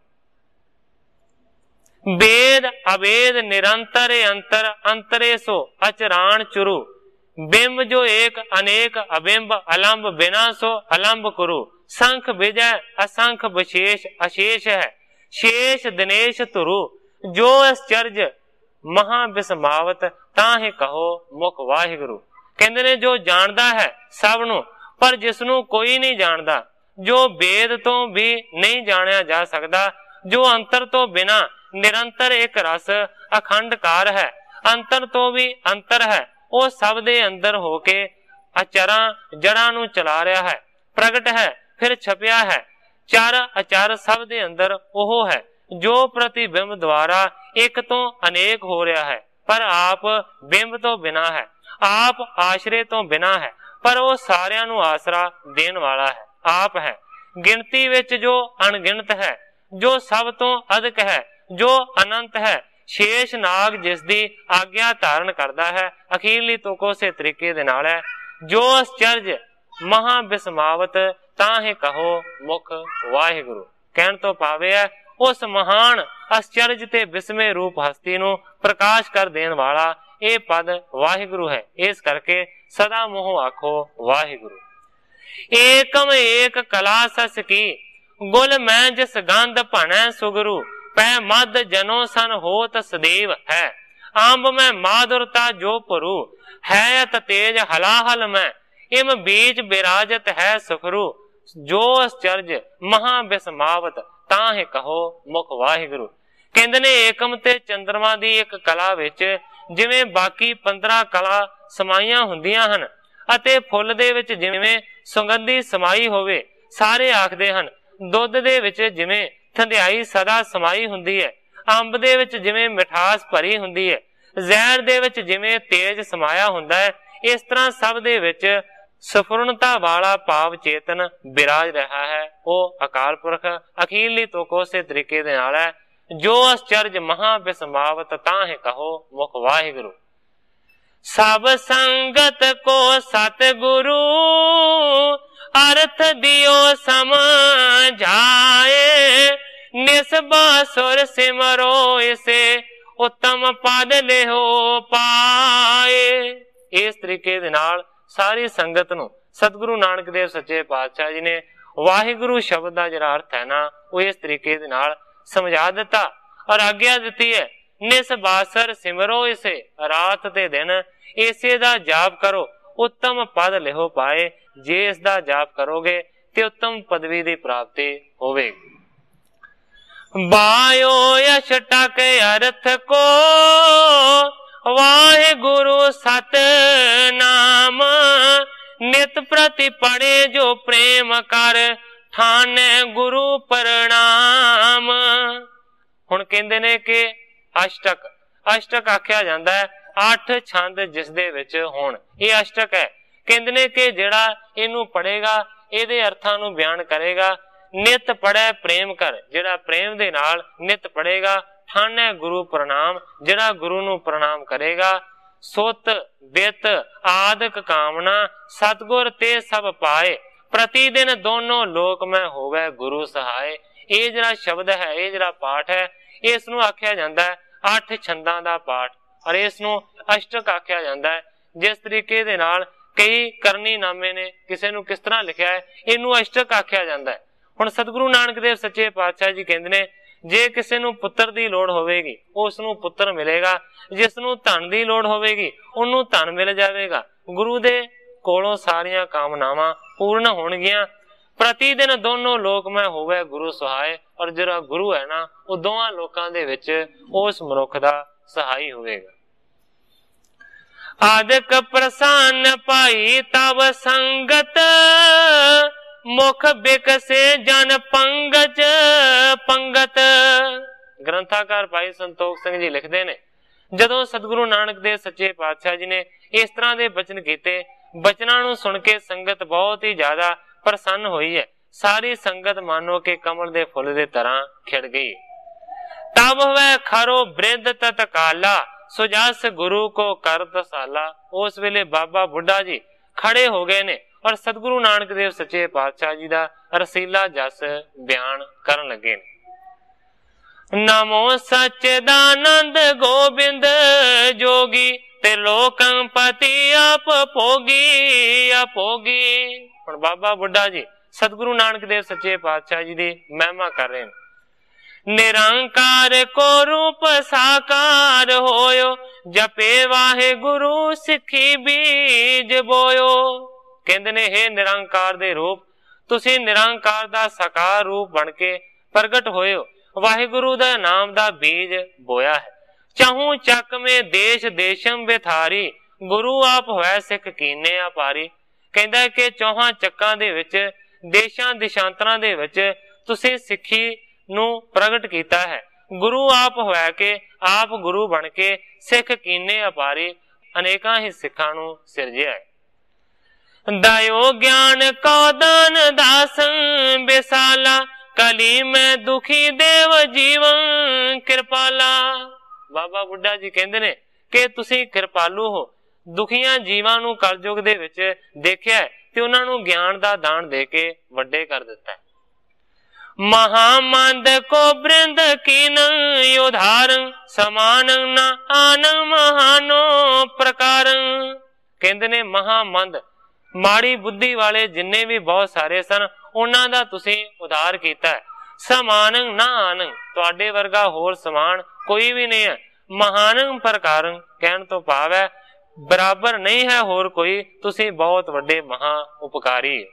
वेद अवेद निरंतर अंतर अंतरे सो अचरान चुरु। बिंब जो एक अनेक अबिंब अलंब बिना सो अलंब कुरु। संख विजय असंख विशेष अशेष है, शेष दिनेश तुरु। जो आश्चर्य महा बिस्मावत ताहि कहो मुख वाहिगुरु। कहंदे ने जो जानदा है सब नूं पर जिसनूं कोई नहीं जानदा, जो वेद तो भी नहीं जानिया जा सकदा, जो अंतर तो बिना निरंतर एक रस अखंड कार है, अंतर तो भी अंतर है, वो सब दे अंदर होके अचरा जड़ा नूं चला रहा है, प्रगट है फिर छपिया है, चार अचार सब दे अंदर ओह है, जो प्रतिबिंब द्वारा एक तो अनेक हो रहा है, पर आप बिंब तो बिना है, आप आश्रय तो बिना है, पर वो सारियां नूं आसरा देन वाला है, आप है। गिनती विच जो अणगिनत है, जो सब तो अधिक है, जो अनंत है, शेष नाग जिसदी आज्ञा धारण करता है। अखीरली तुक उसे तरीके दे नाल है, जो आश्चर्य महा बिस्मावत ताहि कहो मुख वाहिगुरु। कहण तो भावे है उस महान आश्चर्य ते बिस्मे रूप हस्ती नूं प्रकाश कर देण वाला ये पद वाहिगुरु है। इस करके सदा मूहों आखो वाहिगुरु। एकम एक कला सस की गुल मैं जिस गंध भणै सुगरु। पै मद जनो सन होत सदैव है, आंब में माधुरता जो पुरु। है अत तेज हलाहल में इम बीच विराजत है सुखरु। जो आश्चर्य महा बिस्मावत ताहि कहो मुख वाहिगुरु। कहंदे ने एकम ते चंद्रमा दी एक कला विच जिवें बाकी 15 कला समाईयां हुंदियां हन, अते फुੱਲ ਦੇ ਵਿੱਚ ਜਿਵੇਂ ਸੁਗੰਧੀ ਸਮਾਈ ਹੋਵੇ। ਸਾਰੇ ਆਖਦੇ ਹਨ ਦੁੱਧ ਦੇ ਵਿੱਚ ਜਿਵੇਂ ਠੰਡਿਆਈ ਸਦਾ ਸਮਾਈ ਹੁੰਦੀ ਹੈ, ਅੰਬ ਦੇ ਵਿੱਚ ਜਿਵੇਂ ਮਿਠਾਸ ਭਰੀ ਹੁੰਦੀ ਹੈ, ਜ਼ਹਿਰ ਦੇ ਵਿੱਚ ਜਿਵੇਂ ਤੇਜ ਸਮਾਇਆ ਹੁੰਦਾ ਹੈ, ਇਸ ਤਰ੍ਹਾਂ ਸਭ ਦੇ ਵਿੱਚ ਸਫੁਰਨਤਾ ਵਾਲਾ ਭਾਵ ਚੇਤਨ ਬਿਰਾਜ ਰਿਹਾ ਹੈ। ਉਹ ਅਕਾਲ ਪੁਰਖ ਅਖੀਰਲੀ ਤੁਕ ਉਸੇ ਤਰੀਕੇ ਦੇ ਨਾਲ ਹੈ। ਜੋ ਅਸਚਰਜ ਮਹਾ ਬਿਸਮਾਵਤ ਤਾਹਿ ਕਹੋ ਮੁਖ ਵਾਹਿਗੁਰੂ। ਸਭ ਸੰਗਤ ਕੋ ਸਤਿਗੁਰੂ ਅਰਥ ਦਿਓ ਸਮਝਾਏ। ਨਿਸਬਾ ਸੁਰ ਸਿਮਰੋ ਇਸੇ ਉੱਤਮ ਪਦ ਲਿਓ ਪਾਏ। ਇਸ ਤਰੀਕੇ ਦੇ ਨਾਲ ਸਾਰੀ ਸੰਗਤ ਨੂੰ ਸਤਿਗੁਰੂ ਨਾਨਕ ਦੇਵ ਸੱਚੇ ਪਾਤਸ਼ਾਹ ਜੀ ਨੇ ਵਾਹਿਗੁਰੂ ਸ਼ਬਦ ਦਾ ਜਿਹੜਾ ਅਰਥ ਹੈ ਨਾ, ਉਹ ਇਸ ਤਰੀਕੇ ਦੇ ਨਾਲ ਸਮਝਾ ਦਿੱਤਾ ਔਰ ਆਗਿਆ ਦਿੱਤੀ ਹੈ। ਨਿਸਬਾਸਰ ਸਿਮਰੋ ਇਸੇ, ਰਾਤ ਤੇ ਦਿਨ ਇਸੇ ਦਾ ਜਾਪ ਕਰੋ, ਉੱਤਮ ਪਦ ਲਿਓ ਪਾਏ। ਜੇ ਇਸ ਦਾ ਜਾਪ ਕਰੋਗੇ ਤੇ ਉੱਤਮ ਪਦਵੀ ਦੀ ਪ੍ਰਾਪਤੀ ਹੋਵੇਗੀ। ਬਾਇਓ ਯਸ਼ ਟਕ ਅਰਥ ਕੋ ਵਾਹਿਗੁਰੂ ਸਤਨਾਮ। ਨਿਤ ਪ੍ਰਤੀ ਪੜੇ ਜੋ ਪ੍ਰੇਮ ਕਰ ਠਾਣੇ ਗੁਰੂ ਪ੍ਰਣਾਮ। ਹੁਣ ਕਹਿੰਦੇ ਨੇ ਕਿ ਅਸ਼ਟਕ, ਅਸ਼ਟਕ ਆਖਿਆ ਜਾਂਦਾ ਹੈ 8 ਛੰਦ ਜਿਸ ਦੇ ਵਿੱਚ ਹੋਣ, ਇਹ ਅਸ਼ਟਕ ਹੈ। ਕਹਿੰਦੇ ਨੇ ਕਿ ਜਿਹੜਾ ਇਹਨੂੰ ਪੜੇਗਾ ਇਹਦੇ ਅਰਥਾਂ ਨੂੰ ਬਿਆਨ ਕਰੇਗਾ। ਨਿਤ ਪੜੈ ਪ੍ਰੇਮ ਕਰ, ਜਿਹੜਾ ਪ੍ਰੇਮ ਦੇ ਨਾਲ ਨਿਤ ਪੜੇਗਾ। ਠਾਣੇ ਗੁਰੂ ਪ੍ਰਣਾਮ, ਜਿਹੜਾ ਗੁਰੂ ਨੂੰ ਪ੍ਰਣਾਮ ਕਰੇਗਾ। ਸੁਤ ਬਿਤ ਆਦਿਕ ਕਾਮਨਾ ਸਤਗੁਰ ਤੇ ਸਭ ਪਾਏ। ਪ੍ਰਤੀ ਦਿਨ ਦੋਨੋਂ ਲੋਕ ਮੈਂ ਹੋਵੇ ਗੁਰੂ ਸਹਾਏ। ਇਹ ਜਿਹੜਾ ਸ਼ਬਦ ਹੈ, ਇਹ ਜਿਹੜਾ ਪਾਠ ਹੈ, ਇਸ ਨੂੰ ਆਖਿਆ ਜਾਂਦਾ ਹੈ 8 ਛੰਦਾਂ ਦਾ ਪਾਠ ਔਰ ਇਸ ਨੂੰ ਅਸ਼ਟਕ ਆਖਿਆ ਜਾਂਦਾ ਹੈ। ਜਿਸ ਤਰੀਕੇ ਦੇ ਨਾਲ ਕਈ ਕਰਨੀ ਨਾਮੇ ਨੇ ਕਿਸੇ ਨੂੰ ਕਿਸ ਤਰ੍ਹਾਂ ਲਿਖਿਆ ਹੈ, ਇਹਨੂੰ ਅਸ਼ਟਕ ਆਖਿਆ ਜਾਂਦਾ ਹੈ। ਹੁਣ ਸਤਿਗੁਰੂ ਨਾਨਕ ਦੇਵ ਸੱਚੇ ਪਾਤਸ਼ਾਹ ਜੀ ਕਹਿੰਦੇ ਨੇ ਜੇ ਕਿਸੇ ਨੂੰ ਪੁੱਤਰ ਦੀ ਲੋੜ ਹੋਵੇਗੀ ਉਸ ਨੂੰ ਪੁੱਤਰ ਮਿਲੇਗਾ, ਜਿਸ ਨੂੰ ਧਨ ਦੀ ਲੋੜ ਹੋਵੇਗੀ ਉਹਨੂੰ ਧਨ ਮਿਲ ਜਾਵੇਗਾ। ਗੁਰੂ ਦੇ ਕੋਲੋਂ ਸਾਰੀਆਂ ਕਾਮਨਾਵਾਂ ਪੂਰਨ ਹੋਣਗੀਆਂ। ਪ੍ਰਤੀ ਦਿਨ ਦੋਨੋਂ ਲੋਕ ਮੈਂ ਹੋਵੇ ਗੁਰੂ ਸਹਾਏ। ਔਰ ਜਿਹੜਾ ਗੁਰੂ ਹੈ ਨਾ, ਉਹ ਦੋਵਾਂ ਲੋਕਾਂ ਦੇ ਵਿੱਚ ਉਸ ਮਨੁੱਖ ਦਾ ਸਹਾਈ ਹੋਵੇਗਾ। ਆਦਿਕ ਪ੍ਰਸੰਨ ਪਾਈ ਤਵ ਸੰਗਤ ਮੁਖ ਬਿਕਸੇ ਜਨ ਪੰਗਜ ਪੰਗਤ। ਗ੍ਰੰਥਾਕਾਰ ਭਾਈ ਸੰਤੋਖ ਸਿੰਘ ਜੀ ਲਿਖਦੇ ਨੇ, ਜਦੋਂ ਸਤਿਗੁਰੂ ਨਾਨਕ ਦੇਵ ਸੱਚੇ ਪਾਤਸ਼ਾਹ ਜੀ ਨੇ ਇਸ ਤਰ੍ਹਾਂ ਦੇ ਬਚਨ ਕੀਤੇ, ਬਚਨਾਂ ਨੂੰ ਸੁਣ ਕੇ ਸੰਗਤ ਬਹੁਤ ਹੀ ਜ਼ਿਆਦਾ ਪ੍ਰਸੰਨ ਹੋਈ ਹੈ। ਸਾਰੀ ਸੰਗਤ ਮਾਨੋ ਕਿ ਕਮਲ ਦੇ ਫੁੱਲ ਦੇ ਤਰ੍ਹਾਂ ਖਿੜ ਗਈ। ਤਬ ਵੈ ਖਰੋ ਬ੍ਰਿਧ ਤਤਕਾਲਾ ਸੁਜਸ ਗੁਰੂ ਕੋ ਕਰ ਦਸਾਲਾ। ਉਸ ਵੇਲੇ ਬਾਬਾ ਬੁੱਢਾ ਜੀ ਖੜੇ ਹੋ ਗਏ ਨੇ ਔਰ ਸਤਿਗੁਰੂ ਨਾਨਕ ਦੇਵ ਸੱਚੇ ਪਾਤਸ਼ਾਹ ਜੀ ਦਾ ਰਸੀਲਾ ਜਸ ਬਿਆਨ ਕਰਨ ਲੱਗੇ ਨੇ। ਨਮੋ ਸਚਿਦਾਨੰਦ ਗੋਬਿੰਦ ਜੋਗੀ ਤੇ ਲੋਕੰ ਪਤੀ ਆਪ ਭੋਗੀ ਅਭੋਗੀ। ਹੁਣ ਬਾਬਾ ਬੁੱਢਾ ਜੀ ਸਤਿਗੁਰੂ ਨਾਨਕ ਦੇਵ ਸੱਚੇ ਪਾਤਸ਼ਾਹ ਜੀ ਦੀ ਮਹਿਮਾ ਕਰ ਰਹੇ ਨੇ। ਨਿਰੰਕਾਰ ਕੋ ਰੂਪ ਸਾਕਾਰ ਹੋਇਓ ਜਪੇ ਵਾਹਿਗੁਰੂ ਸਿੱਖੀ ਬੀਜ ਬੋਇਓ। ਕਹਿੰਦੇ ਨੇ ਹੇ ਨਿਰੰਕਾਰ ਦੇ ਰੂਪ, ਤੁਸੀਂ ਨਿਰੰਕਾਰ ਦਾ ਸਾਕਾਰ ਰੂਪ ਬਣ ਕੇ ਪ੍ਰਗਟ ਹੋਇਓ, ਵਾਹਿਗੁਰੂ ਦਾ ਨਾਮ ਦਾ ਬੀਜ ਬੋਇਆ ਹੈ। ਚਾਹੂ ਚੱਕ ਮੇ ਦੇਸ਼ ਦੇਸ਼ਮ ਵਿਥਾਰੀ ਗੁਰੂ ਆਪ ਹੋਇਆ ਸਿੱਖ ਕੀਨੇ ਆਪਾਰੀ। ਕਹਿੰਦਾ ਕਿ ਚੌਹਾਂ ਚੱਕਾਂ ਦੇ ਵਿੱਚ ਦੇਸ਼ਾਂ ਦਿਸ਼ਾਂਤਰਾਂ ਦੇ ਵਿੱਚ ਤੁਸੀਂ ਸਿੱਖੀ ਨੂੰ ਪ੍ਰਗਟ ਕੀਤਾ ਹੈ। ਗੁਰੂ ਆਪ ਹੋਇਆ ਕਿ ਆਪ ਗੁਰੂ ਬਣ ਕੇ ਸਿੱਖ ਕੀਨੇ ਆਪਾਰੀ, ਅਨੇਕਾਂ ਹੀ ਸਿੱਖਾਂ ਨੂੰ ਸਿਰਜਿਆ ਹੈ। ਦਇਓ ਗਿਆਨ ਕੋ ਦਾਨ ਦਾਸੰ ਬਿਸਾਲਾ ਕਲੀ ਮੈਂ ਦੁਖੀ ਦੇਵ ਜੀਵਨ ਕਿਰਪਾਲਾ। ਬਾਬਾ ਬੁੱਢਾ ਜੀ ਕਹਿੰਦੇ ਨੇ ਕਿ ਤੁਸੀਂ ਕਿਰਪਾਲੂ ਹੋ, ਦੁਖੀਆਂ ਜੀਵਾਂ ਨੂੰ ਕਲਯੁਗ ਦੇ ਵਿੱਚ ਦੇਖਿਆ ਤੇ ਉਹਨਾਂ ਨੂੰ ਗਿਆਨ ਦਾ ਦਾਨ ਦੇ ਕੇ ਵੱਡੇ ਕਰ ਦਿੱਤਾ ਹੈ। ਮਹਾਮੰਦ ਕੋ ਬ੍ਰਿੰਦ ਕੀਨ ਉਧਾਰਨ ਸਮਾਨ ਨਾ ਆਨ ਮਹਾਨੋ ਪ੍ਰਕਾਰ। ਕਹਿੰਦੇ ਨੇ ਮਹਾਮੰਦ ਮਾੜੀ ਬੁੱਧੀ ਵਾਲੇ ਜਿੰਨੇ ਵੀ ਬਹੁਤ ਸਾਰੇ ਸਨ ਉਹਨਾਂ ਦਾ ਤੁਸੀਂ ਉਧਾਰ ਕੀਤਾ ਹੈ। ਸਮਾਨ ਨਾ ਆਨ, ਤੁਹਾਡੇ ਵਰਗਾ ਹੋਰ ਸਮਾਨ ਕੋਈ ਵੀ ਨਹੀਂ ਹੈ। ਮਹਾਨ ਪ੍ਰਕਾਰ ਕਹਿਣ ਤੋਂ ਭਾਵ ਹੈ ਬਰਾਬਰ ਨਹੀਂ ਹੈ ਹੋਰ ਕੋਈ, ਤੁਸੀਂ ਬਹੁਤ ਵੱਡੇ ਮਹਾ ਉਪਕਾਰੀ।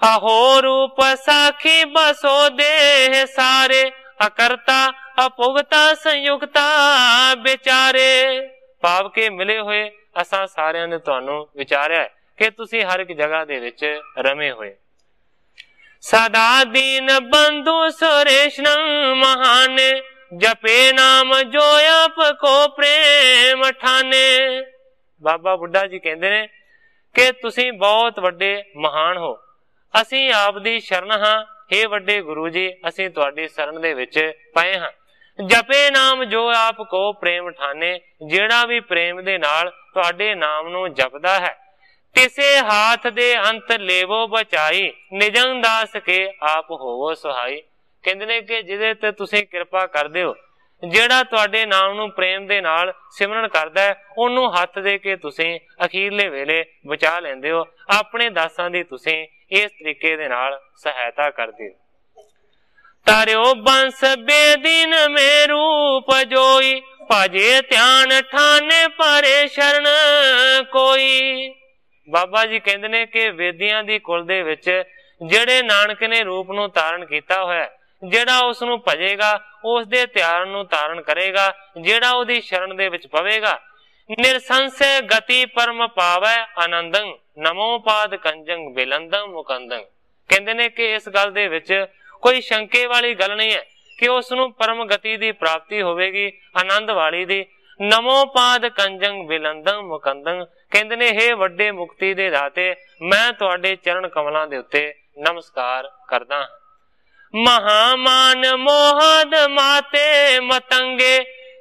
ਆਹੋ ਰੂਪ ਸਾਖੀ ਬਸੋ ਦੇਹ ਸਾਰੇ ਅਕਰਤਾ ਅਭੁਗਤਾ ਸੰਯੁਕਤਾ ਵਿਚਾਰੇ। ਭਾਵ ਕੇ ਮਿਲੇ ਹੋਏ ਅਸਾਂ ਸਾਰਿਆਂ ਨੇ ਤੁਹਾਨੂੰ ਵਿਚਾਰਿਆ ਹੈ ਕਿ ਤੁਸੀਂ ਹਰ ਇੱਕ ਜਗ੍ਹਾ ਦੇ ਵਿੱਚ ਰਮੇ ਹੋਏ। ਸਦਾ ਦੀਨ ਬੰਧੂ ਸੁਰੇਸ਼ਨ ਮਹਾਨ जपे नाम जो आप को प्रेम ठाने। बाबा बुढ़ा जी कहते ने कि तुसी बहुत वड्डे महान हो, असी आप दी शरण हां। हे वड्डे गुरु जी, असी तुहाडी शरण दे विच पए हां। जपे नाम जो आप को प्रेम ठाने, जेड़ा भी प्रेम दे नाल तुहाडे नाम नूं जपदा है। तिसे हाथ दे अंत लेवो बचाई, निजं दास के आप होवो सहाई। कहंदे ने कि जिहदे ते तुसीं किरपा करदे हो, ਜਿਹੜਾ ਤੁਹਾਡੇ ਨਾਮ ਨੂੰ ਪ੍ਰੇਮ ਦੇ ਨਾਲ ਸਿਮਰਨ ਕਰਦਾ ਹੈ, ਉਹਨੂੰ ਹੱਥ ਦੇ ਕੇ ਤੁਸੀਂ ਅਖੀਰਲੇ ਵੇਲੇ ਬਚਾ ਲੈਂਦੇ ਹੋ। ਆਪਣੇ ਦਾਸਾਂ ਦੀ ਤੁਸੀਂ ਇਸ ਤਰੀਕੇ ਦੇ ਨਾਲ ਸਹਾਇਤਾ ਕਰਦੇ ਹੋ। ਤਾਰਿਓ ਬੰਸ ਬੇਦੀਨ ਮੇ ਰੂਪ ਜੋਈ, ਭਾਜੇ ਧਿਆਨ ਠਾਨੇ ਪਰੇ ਸ਼ਰਨ ਕੋਈ। ਬਾਬਾ ਜੀ ਕਹਿੰਦੇ ਨੇ ਕਿ ਵੇਦੀਆਂ ਦੀ ਕੁਲ ਦੇ ਵਿੱਚ ਜਿਹੜੇ ਨਾਨਕ ਨੇ ਰੂਪ ਨੂੰ ਧਾਰਨ ਕੀਤਾ ਹੋਇਆ, ਜਿਹੜਾ ਉਸ ਨੂੰ ਭਜੇਗਾ ਉਸ ਦੇ ਧਿਆਨ ਨੂੰ ਧਾਰਨ ਕਰੇਗਾ, ਜਿਹੜਾ ਉਹਦੀ ਸ਼ਰਨ ਦੇ ਵਿੱਚ ਪਵੇਗਾ। ਨਿਰਸੰਸੈ ਗਤੀ ਪਰਮ ਪਾਵੈ ਆਨੰਦੰ, ਨਮੋ ਪਾਦ ਕੰਜੰ ਬਿਲੰਦੰ ਮੁਕੰਦੰ। ਕਹਿੰਦੇ ਨੇ ਕਿ ਇਸ ਗੱਲ ਦੇ ਵਿੱਚ ਕੋਈ ਸ਼ੰਕੇ ਵਾਲੀ ਗੱਲ ਨਹੀਂ ਹੈ ਕਿ ਉਸ ਨੂੰ ਪਰਮ ਗਤੀ ਦੀ ਪ੍ਰਾਪਤੀ ਹੋਵੇਗੀ, ਆਨੰਦ ਵਾਲੀ ਦੀ। ਨਮੋ ਪਾਦ ਕੰਜੰ ਬਿਲੰਦੰ ਮੁਕੰਦੰ। ਕਹਿੰਦੇ ਨੇ हे ਵੱਡੇ ਮੁਕਤੀ ਦੇ ਦਾਤੇ, ਮੈਂ ਤੁਹਾਡੇ ਚਰਨ ਕਮਲਾਂ ਦੇ ਉੱਤੇ ਨਮਸਕਾਰ ਕਰਦਾ ਹਾਂ। महामान मोहद माते मतंगे,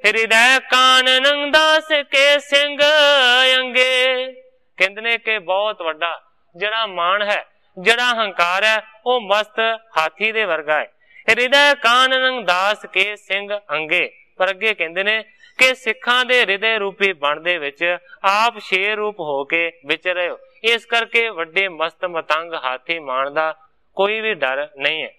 हृदय कानन दास के सिंह अंगे। कहते ने कि बहुत वड्डा जड़ा मान है, जड़ा हंकार है, वो मस्त हाथी दे वर्गा है। हृदय कानन दास के सिंह अंगे। पर अगे कहते ने कि सिखां दे हृदय रूपी बण दे विच आप शेर रूप हो के विचर रहे हो। इस करके वड्डे मस्त मतंग हाथी मान दा कोई भी डर नहीं है।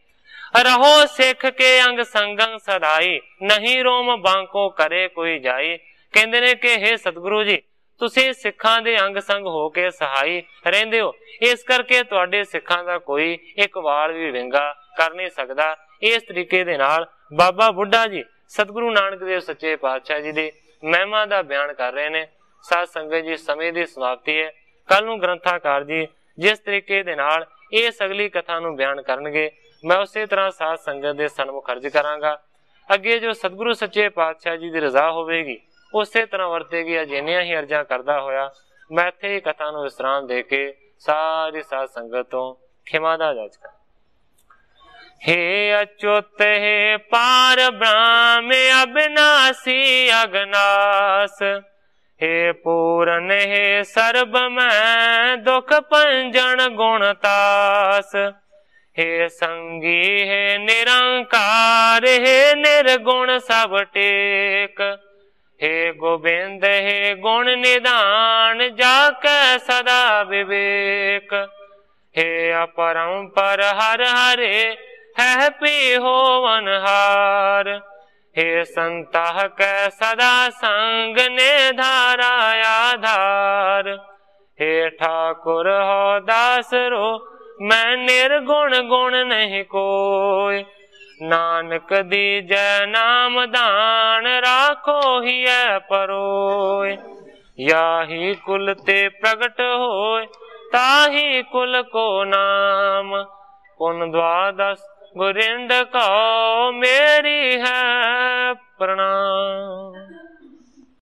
रहो सिख के अंग संगं सदाई, नहीं रोम बांको करे कोई जाई। कहते ने कि हे सतगुरु जी, तुसी सिखां दे अंग संग हो के सहाई रहिंदे हो, इस करके तुहाडे सिखां दा कोई एक वाल भी विंगा कर नहीं सकदा। इस तरीके दे नाल बाबा बुढ़ा जी सतगुरु नानक देव सच्चे पातशाह जी दी महिमा दा बयान कर रहे ने। साध संगत जी, समय दी समाप्ति है। कल नूं ग्रंथाकार जी जिस तरीके दे नाल इस अगली कथा नूं बयान करनगे, मैं उस तरह साध संगत के सन्मुख अर्ज करांगा। अगे जो सतगुरु सच्चे पातशाह जी की रजा होगी उस तरह वरतेगी। अजिनिया ही अर्जा करता होया मैं इत्थे ही कथा नूं विश्राम दे के सारी साध संगत तो खिमा दा जाचका। हे अच्युत हे पार ब्रह्म अविनाशी अगनास, हे पूरन हे सर्ब मैं दुख पंजन गुणतास। हे संगी हे निरंकार, हे निर्गुण सब टेक। हे गोबिंद हे गुण निदान, जाके सदा विवेक। हे अपरंपर हर हरे, है पी होवन हार। हे संतह कै सदा संग ने धारा आधार। हे ठाकुर हो दास रो, मैं निर्गुण गुण नहीं कोय। नानक दीजै नाम दान, राखो ही परोय। याही कुल ते प्रगट होय, ताही कुल को नाम। पुन द्वादश गुरिंद कहो, मेरी है